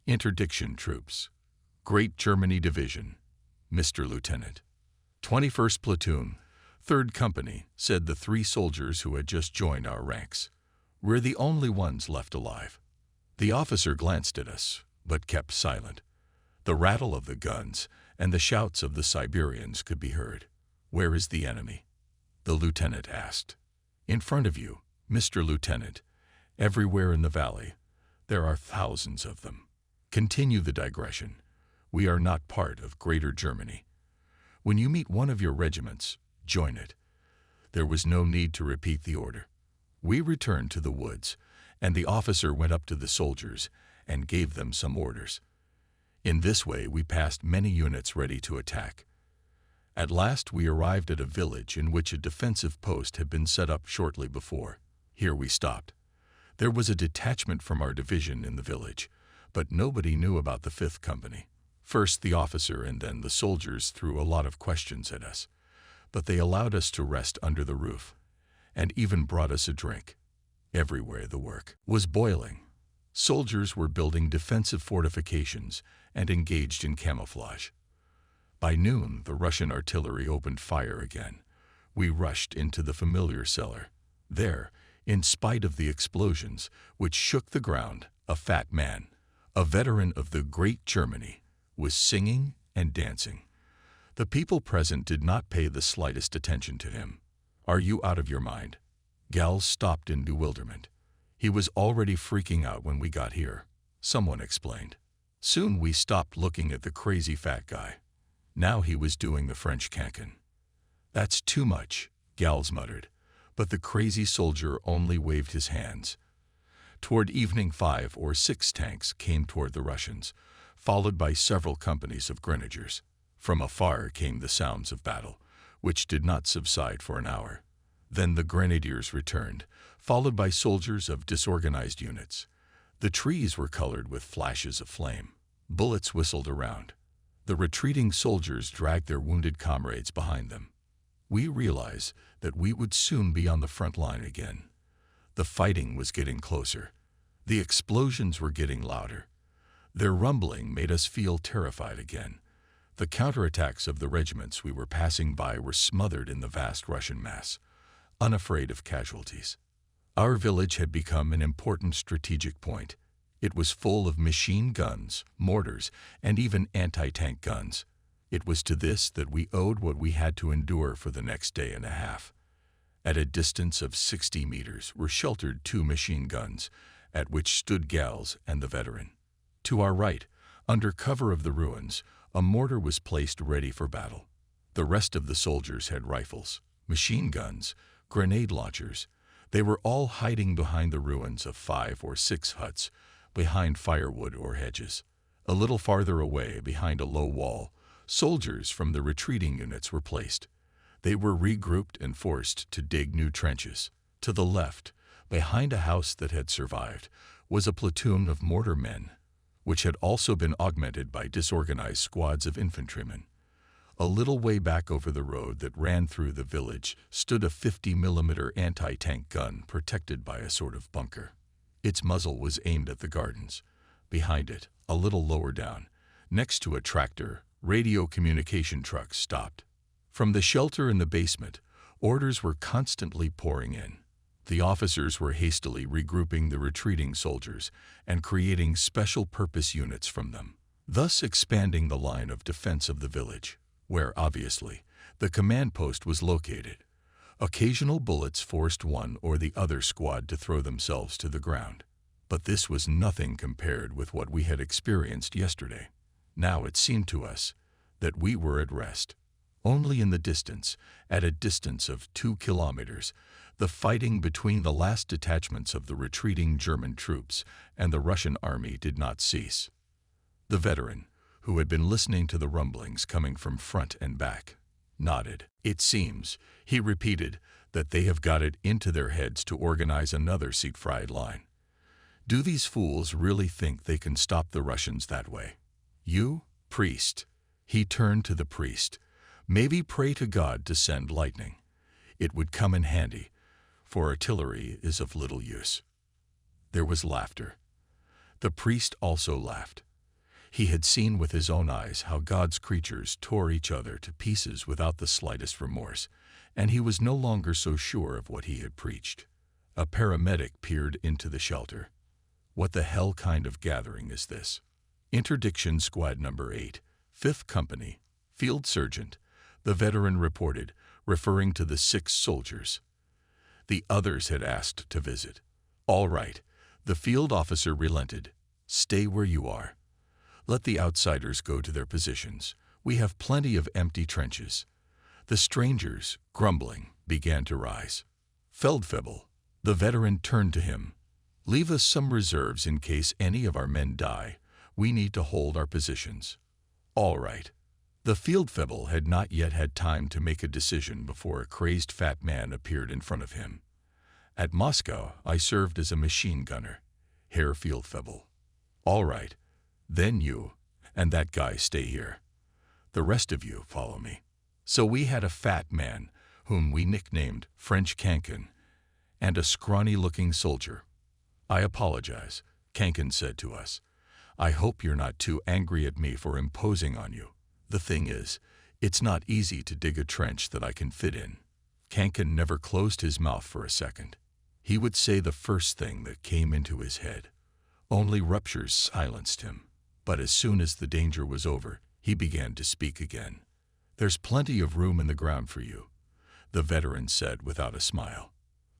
Interdiction Troops. Great Germany Division, Mr. Lieutenant." "21st Platoon, 3rd Company," said the 3 soldiers who had just joined our ranks. "We're the only ones left alive." The officer glanced at us, but kept silent. The rattle of the guns and the shouts of the Siberians could be heard. "Where is the enemy?" the lieutenant asked. "In front of you, Mr. Lieutenant. Everywhere in the valley. There are thousands of them." Continue the digression. We are not part of Greater Germany. When you meet one of your regiments, join it. There was no need to repeat the order. We returned to the woods, and the officer went up to the soldiers and gave them some orders. In this way, we passed many units ready to attack. At last, we arrived at a village in which a defensive post had been set up shortly before. Here we stopped. There was a detachment from our division in the village, but nobody knew about the 5th Company. First the officer and then the soldiers threw a lot of questions at us, but they allowed us to rest under the roof, and even brought us a drink. Everywhere the work was boiling. Soldiers were building defensive fortifications and engaged in camouflage. By noon, the Russian artillery opened fire again. We rushed into the familiar cellar. There, in spite of the explosions, which shook the ground, a fat man, a veteran of the Great Germany, was singing and dancing. The people present did not pay the slightest attention to him. "Are you out of your mind?" Gals stopped in bewilderment. "He was already freaking out when we got here," someone explained. Soon we stopped looking at the crazy fat guy. Now he was doing the French cancan. "That's too much," Gals muttered, but the crazy soldier only waved his hands. Toward evening, 5 or 6 tanks came toward the Russians, followed by several companies of grenadiers. From afar came the sounds of battle, which did not subside for an hour. Then the grenadiers returned, followed by soldiers of disorganized units. The trees were colored with flashes of flame. Bullets whistled around. The retreating soldiers dragged their wounded comrades behind them. We realized that we would soon be on the front line again. The fighting was getting closer. The explosions were getting louder. Their rumbling made us feel terrified again. The counterattacks of the regiments we were passing by were smothered in the vast Russian mass, unafraid of casualties. Our village had become an important strategic point. It was full of machine guns, mortars, and even anti-tank guns. It was to this that we owed what we had to endure for the next day and a half. At a distance of 60 meters were sheltered 2 machine guns, at which stood Gals and the veteran. To our right, under cover of the ruins, a mortar was placed ready for battle. The rest of the soldiers had rifles, machine guns, grenade launchers. They were all hiding behind the ruins of 5 or 6 huts, behind firewood or hedges. A little farther away, behind a low wall, soldiers from the retreating units were placed. They were regrouped and forced to dig new trenches. To the left, behind a house that had survived, was a platoon of mortar men, which had also been augmented by disorganized squads of infantrymen. A little way back over the road that ran through the village stood a 50mm anti-tank gun protected by a sort of bunker. Its muzzle was aimed at the gardens. Behind it, a little lower down, next to a tractor, radio communication trucks stopped. From the shelter in the basement, Orders were constantly pouring in. The officers were hastily regrouping the retreating soldiers and creating special-purpose units from them, thus expanding the line of defense of the village, where, obviously, the command post was located. Occasional bullets forced one or the other squad to throw themselves to the ground. But this was nothing compared with what we had experienced yesterday. Now it seemed to us that we were at rest. Only in the distance, at a distance of 2 kilometers, the fighting between the last detachments of the retreating German troops and the Russian army did not cease. The veteran, who had been listening to the rumblings coming from front and back, nodded. It seems, he repeated, that they have got it into their heads to organize another Siegfried line. Do these fools really think they can stop the Russians that way? You, priest, he turned to the priest, maybe pray to God to send lightning. It would come in handy, for artillery is of little use. There was laughter. The priest also laughed. He had seen with his own eyes how God's creatures tore each other to pieces without the slightest remorse, and he was no longer so sure of what he had preached. A paramedic peered into the shelter. What the hell kind of gathering is this? Interdiction Squad Number 8, 5th Company, Field Sergeant, the veteran reported, referring to the 6 soldiers. The others had asked to visit. All right, the field officer relented. Stay where you are. Let the outsiders go to their positions. We have plenty of empty trenches. The strangers, grumbling, began to rise. Feldfebel, the veteran, turned to him. Leave us some reserves in case any of our men die. We need to hold our positions. All right. The Feldfebel had not yet had time to make a decision before a crazed fat man appeared in front of him. At Moscow, I served as a machine gunner. Herr Feldfebel. All right. Then you and that guy stay here. The rest of you follow me. So we had a fat man, whom we nicknamed French Kankin, and a scrawny-looking soldier. I apologize, Kankin said to us. I hope you're not too angry at me for imposing on you. The thing is, it's not easy to dig a trench that I can fit in. Kankin never closed his mouth for a second. He would say the first thing that came into his head. Only ruptures silenced him. But as soon as the danger was over, he began to speak again. There's plenty of room in the ground for you, the veteran said without a smile.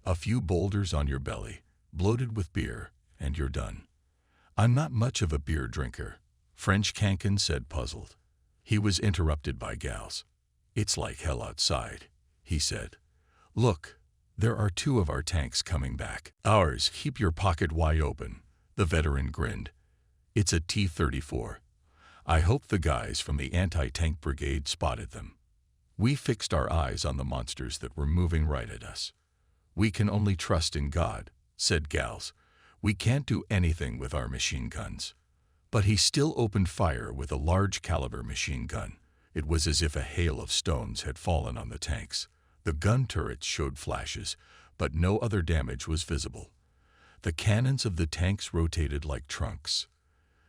A few boulders on your belly, bloated with beer, and you're done. I'm not much of a beer drinker, French Kankin said, puzzled. He was interrupted by Gals. It's like hell outside, he said. Look, there are 2 of our tanks coming back. Ours, keep your pocket wide open, the veteran grinned. It's a T-34. I hope the guys from the anti-tank brigade spotted them. We fixed our eyes on the monsters that were moving right at us. We can only trust in God, said Gals. We can't do anything with our machine guns. But he still opened fire with a large caliber machine gun. It was as if a hail of stones had fallen on the tanks. The gun turrets showed flashes, but no other damage was visible. The cannons of the tanks rotated like trunks.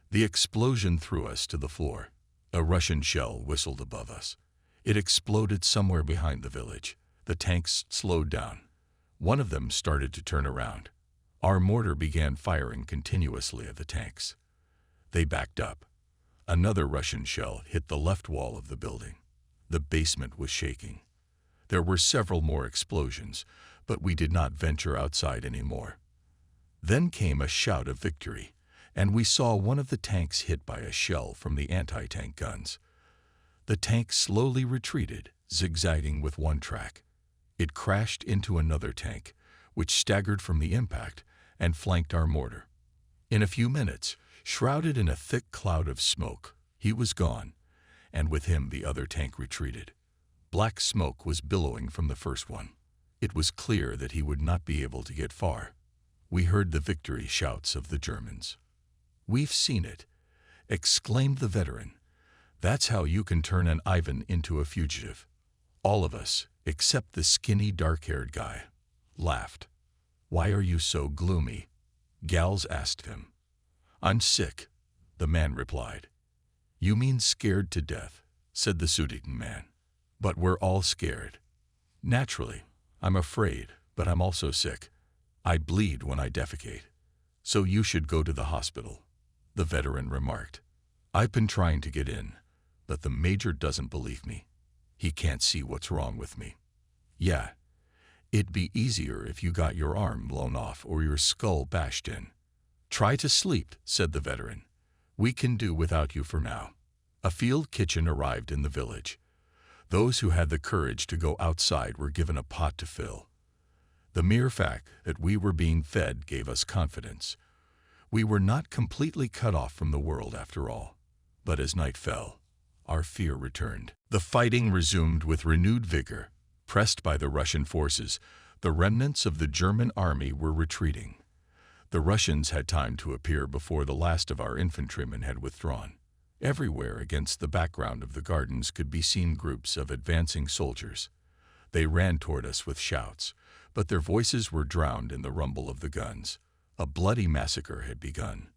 The explosion threw us to the floor. A Russian shell whistled above us. It exploded somewhere behind the village. The tanks slowed down. One of them started to turn around. Our mortar began firing continuously at the tanks. They backed up. Another Russian shell hit the left wall of the building. The basement was shaking. There were several more explosions, but we did not venture outside anymore. Then came a shout of victory, and we saw one of the tanks hit by a shell from the anti-tank guns. The tank slowly retreated, zigzagging with one track. It crashed into another tank, which staggered from the impact and flanked our mortar. In a few minutes, shrouded in a thick cloud of smoke, he was gone, and with him the other tank retreated. Black smoke was billowing from the first one. It was clear that he would not be able to get far. We heard the victory shouts of the Germans. We've seen it, exclaimed the veteran. That's how you can turn an Ivan into a fugitive. All of us, except the skinny, dark-haired guy, laughed. Why are you so gloomy? Gals asked him. I'm sick, the man replied. You mean scared to death, said the Sudeten man. But we're all scared. Naturally, I'm afraid, but I'm also sick. I bleed when I defecate. So you should go to the hospital, the veteran remarked. I've been trying to get in, but the major doesn't believe me. He can't see what's wrong with me. Yeah, it'd be easier if you got your arm blown off or your skull bashed in. Try to sleep, said the veteran. We can do without you for now. A field kitchen arrived in the village. Those who had the courage to go outside were given a pot to fill. The mere fact that we were being fed gave us confidence. We were not completely cut off from the world after all. But as night fell, our fear returned. The fighting resumed with renewed vigor. Pressed by the Russian forces, the remnants of the German army were retreating. The Russians had time to appear before the last of our infantrymen had withdrawn. Everywhere against the background of the gardens could be seen groups of advancing soldiers. They ran toward us with shouts, but their voices were drowned in the rumble of the guns. A bloody massacre had begun.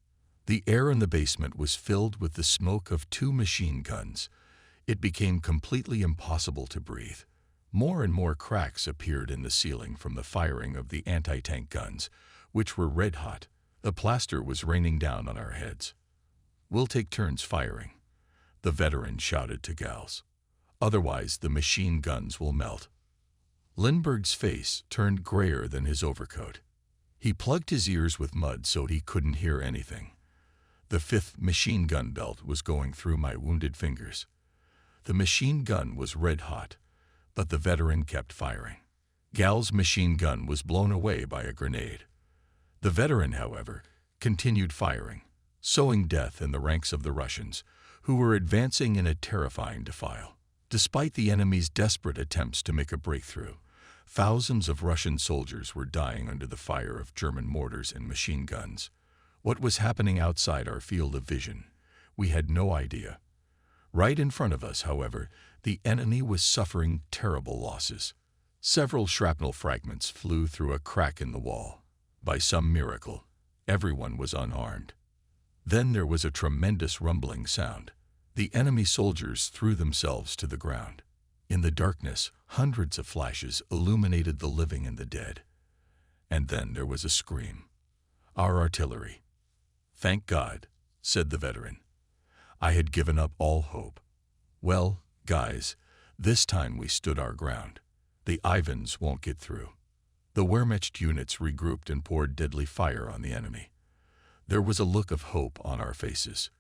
The air in the basement was filled with the smoke of 2 machine guns. It became completely impossible to breathe. More and more cracks appeared in the ceiling from the firing of the anti-tank guns, which were red hot. The plaster was raining down on our heads. We'll take turns firing, the veteran shouted to Gals. Otherwise, the machine guns will melt. Lindbergh's face turned grayer than his overcoat. He plugged his ears with mud so he couldn't hear anything. The 5th machine gun belt was going through my wounded fingers. The machine gun was red hot, but the veteran kept firing. Gal's machine gun was blown away by a grenade. The veteran, however, continued firing, sowing death in the ranks of the Russians, who were advancing in a terrifying defile. Despite the enemy's desperate attempts to make a breakthrough, thousands of Russian soldiers were dying under the fire of German mortars and machine guns. What was happening outside our field of vision? We had no idea. Right in front of us, however, the enemy was suffering terrible losses. Several shrapnel fragments flew through a crack in the wall. By some miracle, everyone was unharmed. Then there was a tremendous rumbling sound. The enemy soldiers threw themselves to the ground. In the darkness, hundreds of flashes illuminated the living and the dead. And then there was a scream. Our artillery. Thank God, said the veteran. I had given up all hope. Well, guys, this time we stood our ground. The Ivans won't get through. The Wehrmacht units regrouped and poured deadly fire on the enemy. There was a look of hope on our faces.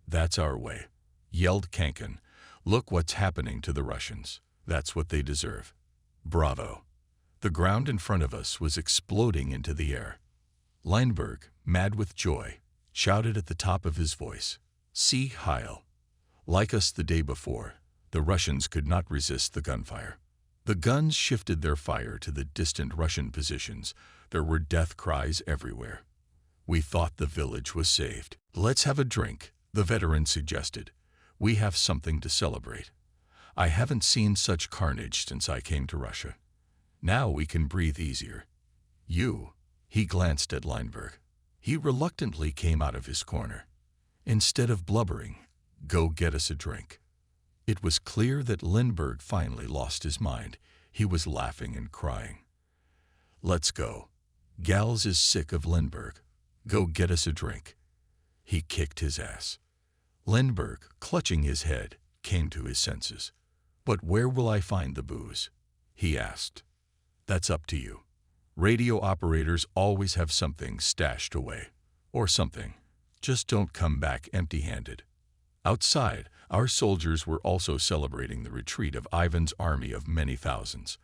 That's our way, yelled Kankin. Look what's happening to the Russians. That's what they deserve. Bravo. The ground in front of us was exploding into the air. Lindbergh, mad with joy, shouted at the top of his voice, "See Heil!" Like us the day before, the Russians could not resist the gunfire. The guns shifted their fire to the distant Russian positions. There were death cries everywhere. We thought the village was saved. Let's have a drink, the veteran suggested. We have something to celebrate. I haven't seen such carnage since I came to Russia. Now we can breathe easier. You, he glanced at Lindbergh. He reluctantly came out of his corner. Instead of blubbering, go get us a drink. It was clear that Lindbergh finally lost his mind. He was laughing and crying. Let's go. Gals is sick of Lindbergh. Go get us a drink. He kicked his ass. Lindbergh, clutching his head, came to his senses. But where will I find the booze? He asked. That's up to you. Radio operators always have something stashed away. Or something. Just don't come back empty-handed. Outside, our soldiers were also celebrating the retreat of Ivan's army of many thousands.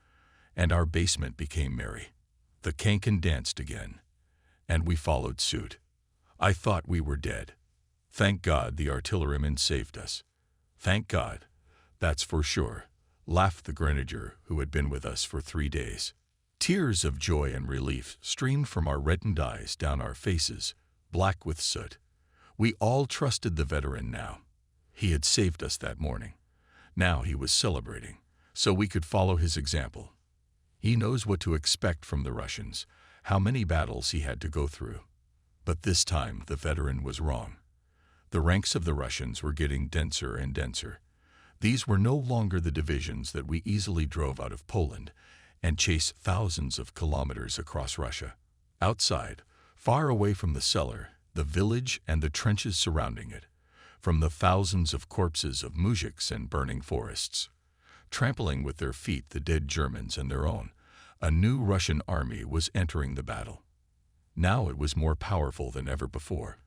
And our basement became merry. The Kankin danced again. And we followed suit. I thought we were dead. Thank God the artillerymen saved us. Thank God. That's for sure, laughed the grenadier who had been with us for 3 days. Tears of joy and relief streamed from our reddened eyes down our faces, black with soot. We all trusted the veteran now. He had saved us that morning. Now he was celebrating, so we could follow his example. He knows what to expect from the Russians, how many battles he had to go through. But this time the veteran was wrong. The ranks of the Russians were getting denser and denser. These were no longer the divisions that we easily drove out of Poland and chased thousands of kilometers across Russia. Outside, far away from the cellar, the village and the trenches surrounding it, from the thousands of corpses of moujiks and burning forests, trampling with their feet the dead Germans and their own, a new Russian army was entering the battle. Now it was more powerful than ever before.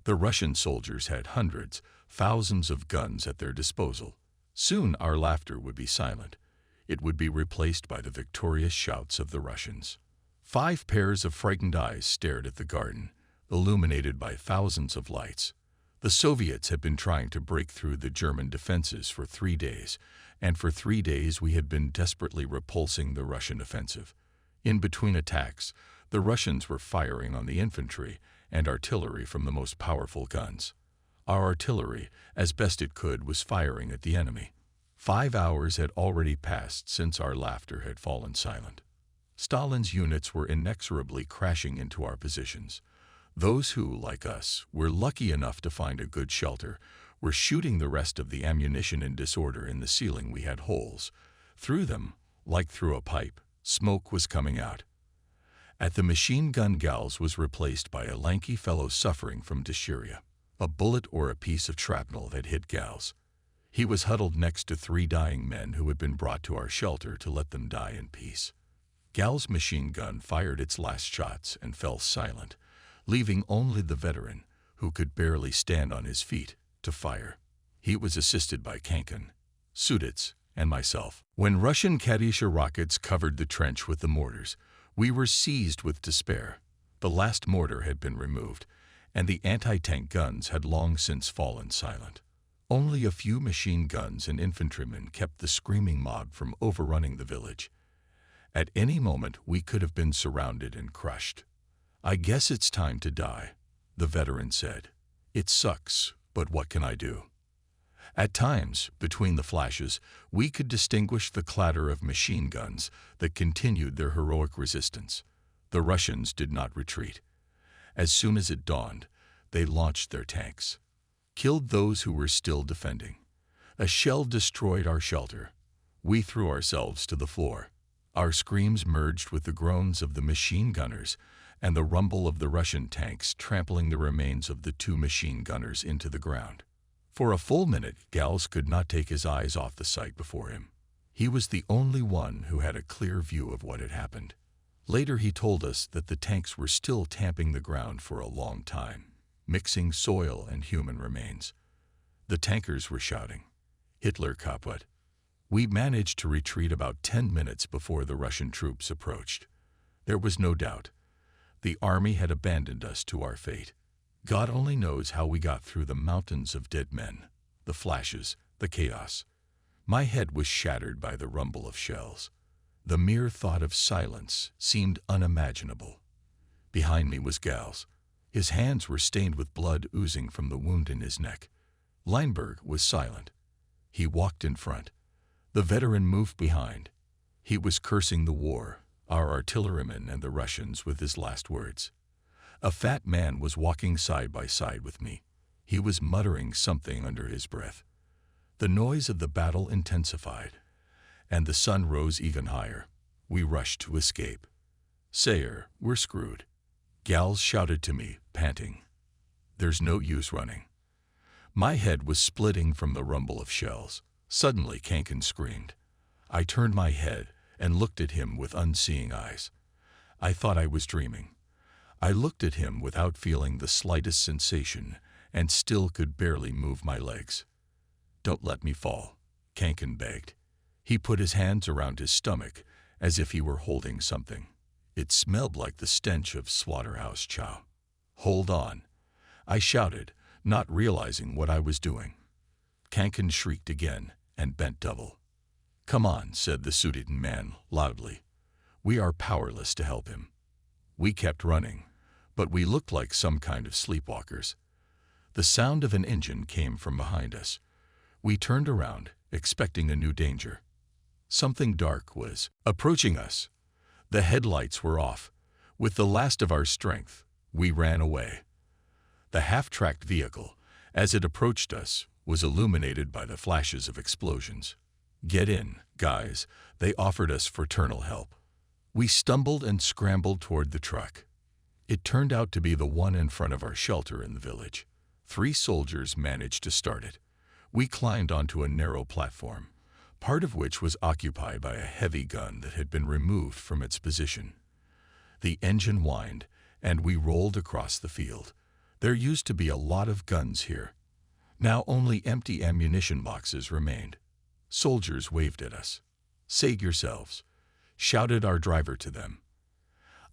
The Russian soldiers had hundreds, thousands of guns at their disposal. Soon our laughter would be silent. It would be replaced by the victorious shouts of the Russians. 5 pairs of frightened eyes stared at the garden, illuminated by thousands of lights. The Soviets had been trying to break through the German defenses for 3 days, and for 3 days we had been desperately repulsing the Russian offensive. In between attacks, the Russians were firing on the infantry and artillery from the most powerful guns. Our artillery, as best it could, was firing at the enemy. 5 hours had already passed since our laughter had fallen silent. Stalin's units were inexorably crashing into our positions. Those who, like us, were lucky enough to find a good shelter were shooting the rest of the ammunition in disorder. In the ceiling we had holes. Through them, like through a pipe, smoke was coming out. At the machine gun, Gals was replaced by a lanky fellow suffering from dysuria. A bullet or a piece of shrapnel had hit Gals. He was huddled next to 3 dying men who had been brought to our shelter to let them die in peace. Gal's machine gun fired its last shots and fell silent, leaving only the veteran, who could barely stand on his feet, to fire. He was assisted by Kankin, Sudets, and myself. When Russian Katyusha rockets covered the trench with the mortars, we were seized with despair. The last mortar had been removed, and the anti-tank guns had long since fallen silent. Only a few machine guns and infantrymen kept the screaming mob from overrunning the village. At any moment we could have been surrounded and crushed. "I guess it's time to die," the veteran said. "It sucks, but what can I do?" At times, between the flashes, we could distinguish the clatter of machine guns that continued their heroic resistance. The Russians did not retreat. As soon as it dawned, they launched their tanks, killed those who were still defending. A shell destroyed our shelter. We threw ourselves to the floor. Our screams merged with the groans of the machine gunners and the rumble of the Russian tanks trampling the remains of the 2 machine gunners into the ground. For a full minute, Gals could not take his eyes off the sight before him. He was the only one who had a clear view of what had happened. Later he told us that the tanks were still tamping the ground for a long time, mixing soil and human remains. The tankers were shouting, "Hitler kaputt." We managed to retreat about 10 minutes before the Russian troops approached. There was no doubt. The army had abandoned us to our fate. God only knows how we got through the mountains of dead men, the flashes, the chaos. My head was shattered by the rumble of shells. The mere thought of silence seemed unimaginable. Behind me was Gals. His hands were stained with blood oozing from the wound in his neck. Leinberg was silent. He walked in front. The veteran moved behind. He was cursing the war, our artillerymen and the Russians with his last words. A fat man was walking side by side with me. He was muttering something under his breath. The noise of the battle intensified, and the sun rose even higher. We rushed to escape. "Sayer, we're screwed." Gals shouted to me, panting. "There's no use running." My head was splitting from the rumble of shells. Suddenly Kankin screamed. I turned my head and looked at him with unseeing eyes. I thought I was dreaming. I looked at him without feeling the slightest sensation and still could barely move my legs. "Don't let me fall," Kankin begged. He put his hands around his stomach as if he were holding something. It smelled like the stench of slaughterhouse chow. "Hold on," I shouted, not realizing what I was doing. Kankin shrieked again and bent double. "Come on," said the Sudeten man loudly. "We are powerless to help him." We kept running, but we looked like some kind of sleepwalkers. The sound of an engine came from behind us. We turned around, expecting a new danger. Something dark was approaching us. The headlights were off. With the last of our strength, we ran away. The half-tracked vehicle, as it approached us, was illuminated by the flashes of explosions. "Get in, guys," they offered us fraternal help. We stumbled and scrambled toward the truck. It turned out to be the one in front of our shelter in the village. 3 soldiers managed to start it. We climbed onto a narrow platform, part of which was occupied by a heavy gun that had been removed from its position. The engine whined, and we rolled across the field. There used to be a lot of guns here. Now only empty ammunition boxes remained. Soldiers waved at us. "Save yourselves," shouted our driver to them.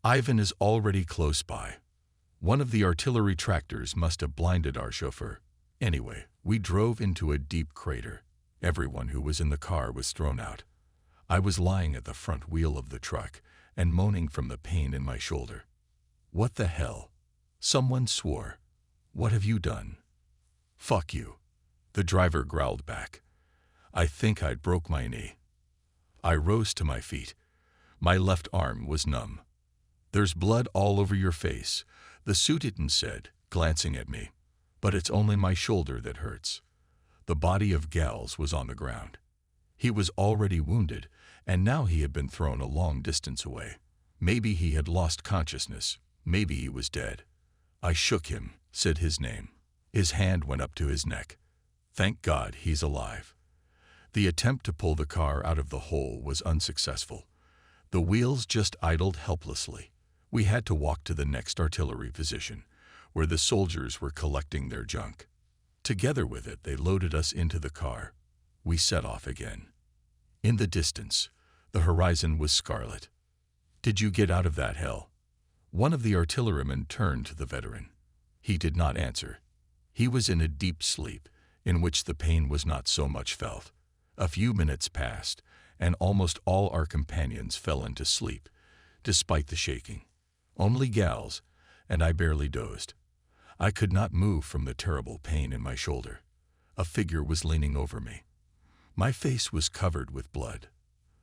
"Ivan is already close by." One of the artillery tractors must have blinded our chauffeur. Anyway, we drove into a deep crater. Everyone who was in the car was thrown out. I was lying at the front wheel of the truck and moaning from the pain in my shoulder. "What the hell?" Someone swore. "What have you done?" "Fuck you," the driver growled back. I think I'd broke my knee. I rose to my feet. My left arm was numb. "There's blood all over your face," the Sudetan said, glancing at me. "But it's only my shoulder that hurts." The body of Gals was on the ground. He was already wounded, and now he had been thrown a long distance away. Maybe he had lost consciousness. Maybe he was dead. I shook him, said his name. His hand went up to his neck. "Thank God he's alive." The attempt to pull the car out of the hole was unsuccessful. The wheels just idled helplessly. We had to walk to the next artillery position, where the soldiers were collecting their junk. Together with it, they loaded us into the car. We set off again. In the distance, the horizon was scarlet. "Did you get out of that hell?" One of the artillerymen turned to the veteran. He did not answer. He was in a deep sleep, in which the pain was not so much felt. A few minutes passed, and almost all our companions fell into sleep, despite the shaking. Only Gals, and I barely dozed. I could not move from the terrible pain in my shoulder. A figure was leaning over me. My face was covered with blood.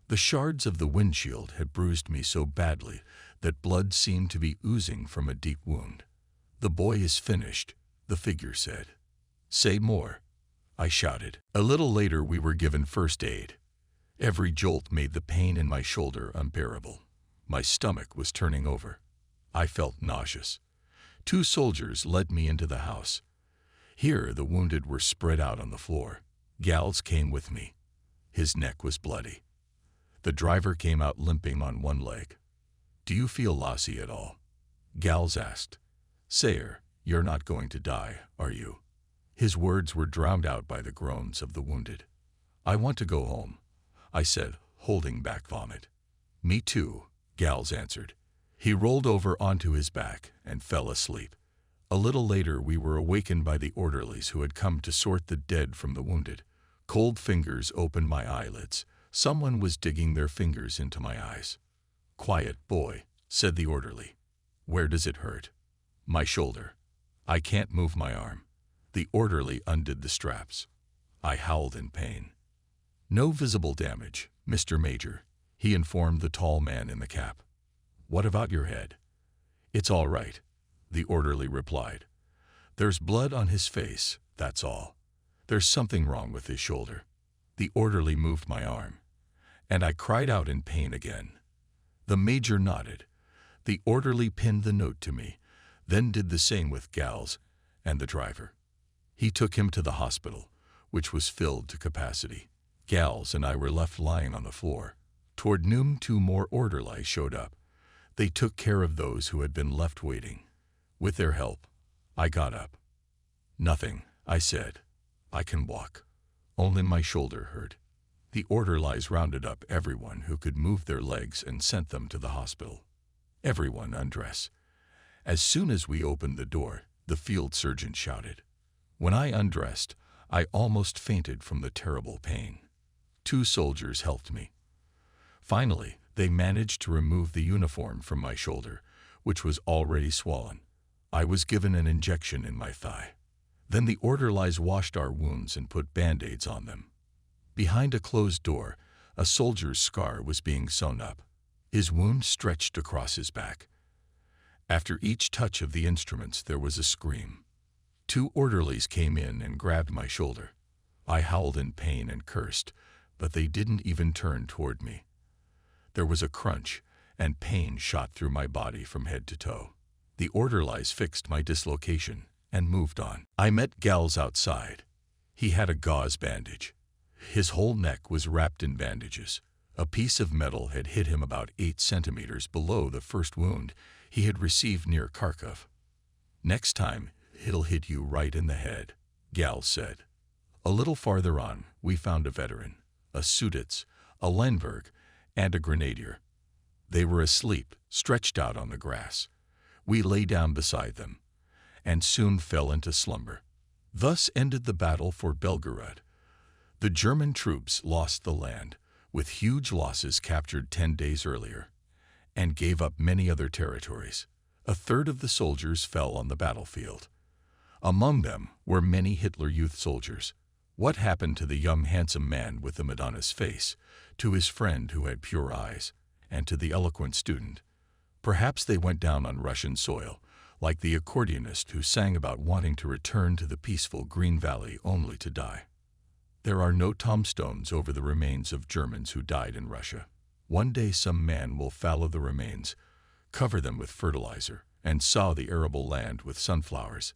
The shards of the windshield had bruised me so badly that blood seemed to be oozing from a deep wound. "The boy is finished," the figure said. "Say more," I shouted. A little later we were given first aid. Every jolt made the pain in my shoulder unbearable. My stomach was turning over. I felt nauseous. 2 soldiers led me into the house. Here the wounded were spread out on the floor. Gals came with me. His neck was bloody. The driver came out limping on one leg. "Do you feel lossy at all?" Gals asked. "Sayer, you're not going to die, are you?" His words were drowned out by the groans of the wounded. "I want to go home," I said, holding back vomit. "Me too," Gals answered. He rolled over onto his back and fell asleep. A little later we were awakened by the orderlies who had come to sort the dead from the wounded. Cold fingers opened my eyelids. Someone was digging their fingers into my eyes. "Quiet, boy," said the orderly. "Where does it hurt?" "My shoulder. I can't move my arm." The orderly undid the straps. I howled in pain. "No visible damage, Mr. Major," he informed the tall man in the cap. "What about your head?" "It's all right," the orderly replied. "There's blood on his face, that's all. There's something wrong with his shoulder." The orderly moved my arm, and I cried out in pain again. The major nodded. The orderly pinned the note to me, then did the same with Gals and the driver. He took him to the hospital, which was filled to capacity. Gals and I were left lying on the floor. Toward noon, 2 more orderlies showed up. They took care of those who had been left waiting. With their help, I got up. "Nothing," I said. "I can walk. Only my shoulder hurt." The orderlies rounded up everyone who could move their legs and sent them to the hospital. Everyone undress. As soon as we opened the door, the field surgeon shouted. When I undressed, I almost fainted from the terrible pain. 2 soldiers helped me. Finally, they managed to remove the uniform from my shoulder, which was already swollen. I was given an injection in my thigh. Then the orderlies washed our wounds and put Band-Aids on them. Behind a closed door, a soldier's scar was being sewn up. His wound stretched across his back. After each touch of the instruments, there was a scream. 2 orderlies came in and grabbed my shoulder. I howled in pain and cursed, but they didn't even turn toward me. There was a crunch, and pain shot through my body from head to toe. The orderlies fixed my dislocation and moved on. I met Gals outside. He had a gauze bandage. His whole neck was wrapped in bandages. A piece of metal had hit him about 8 centimeters below the first wound he had received near Kharkov. "Next time, it'll hit you right in the head," Gal said. A little farther on, we found a veteran, a Sudets, a Lenberg, and a grenadier. They were asleep, stretched out on the grass. We lay down beside them, and soon fell into slumber. Thus ended the battle for Belgorod. The German troops lost the land, with huge losses captured 10 days earlier, and gave up many other territories. A third of the soldiers fell on the battlefield. Among them were many Hitler Youth soldiers. What happened to the young handsome man with the Madonna's face, to his friend who had pure eyes, and to the eloquent student? Perhaps they went down on Russian soil, like the accordionist who sang about wanting to return to the peaceful Green Valley only to die. There are no tombstones over the remains of Germans who died in Russia. One day some man will fallow the remains, cover them with fertilizer, and sow the arable land with sunflowers.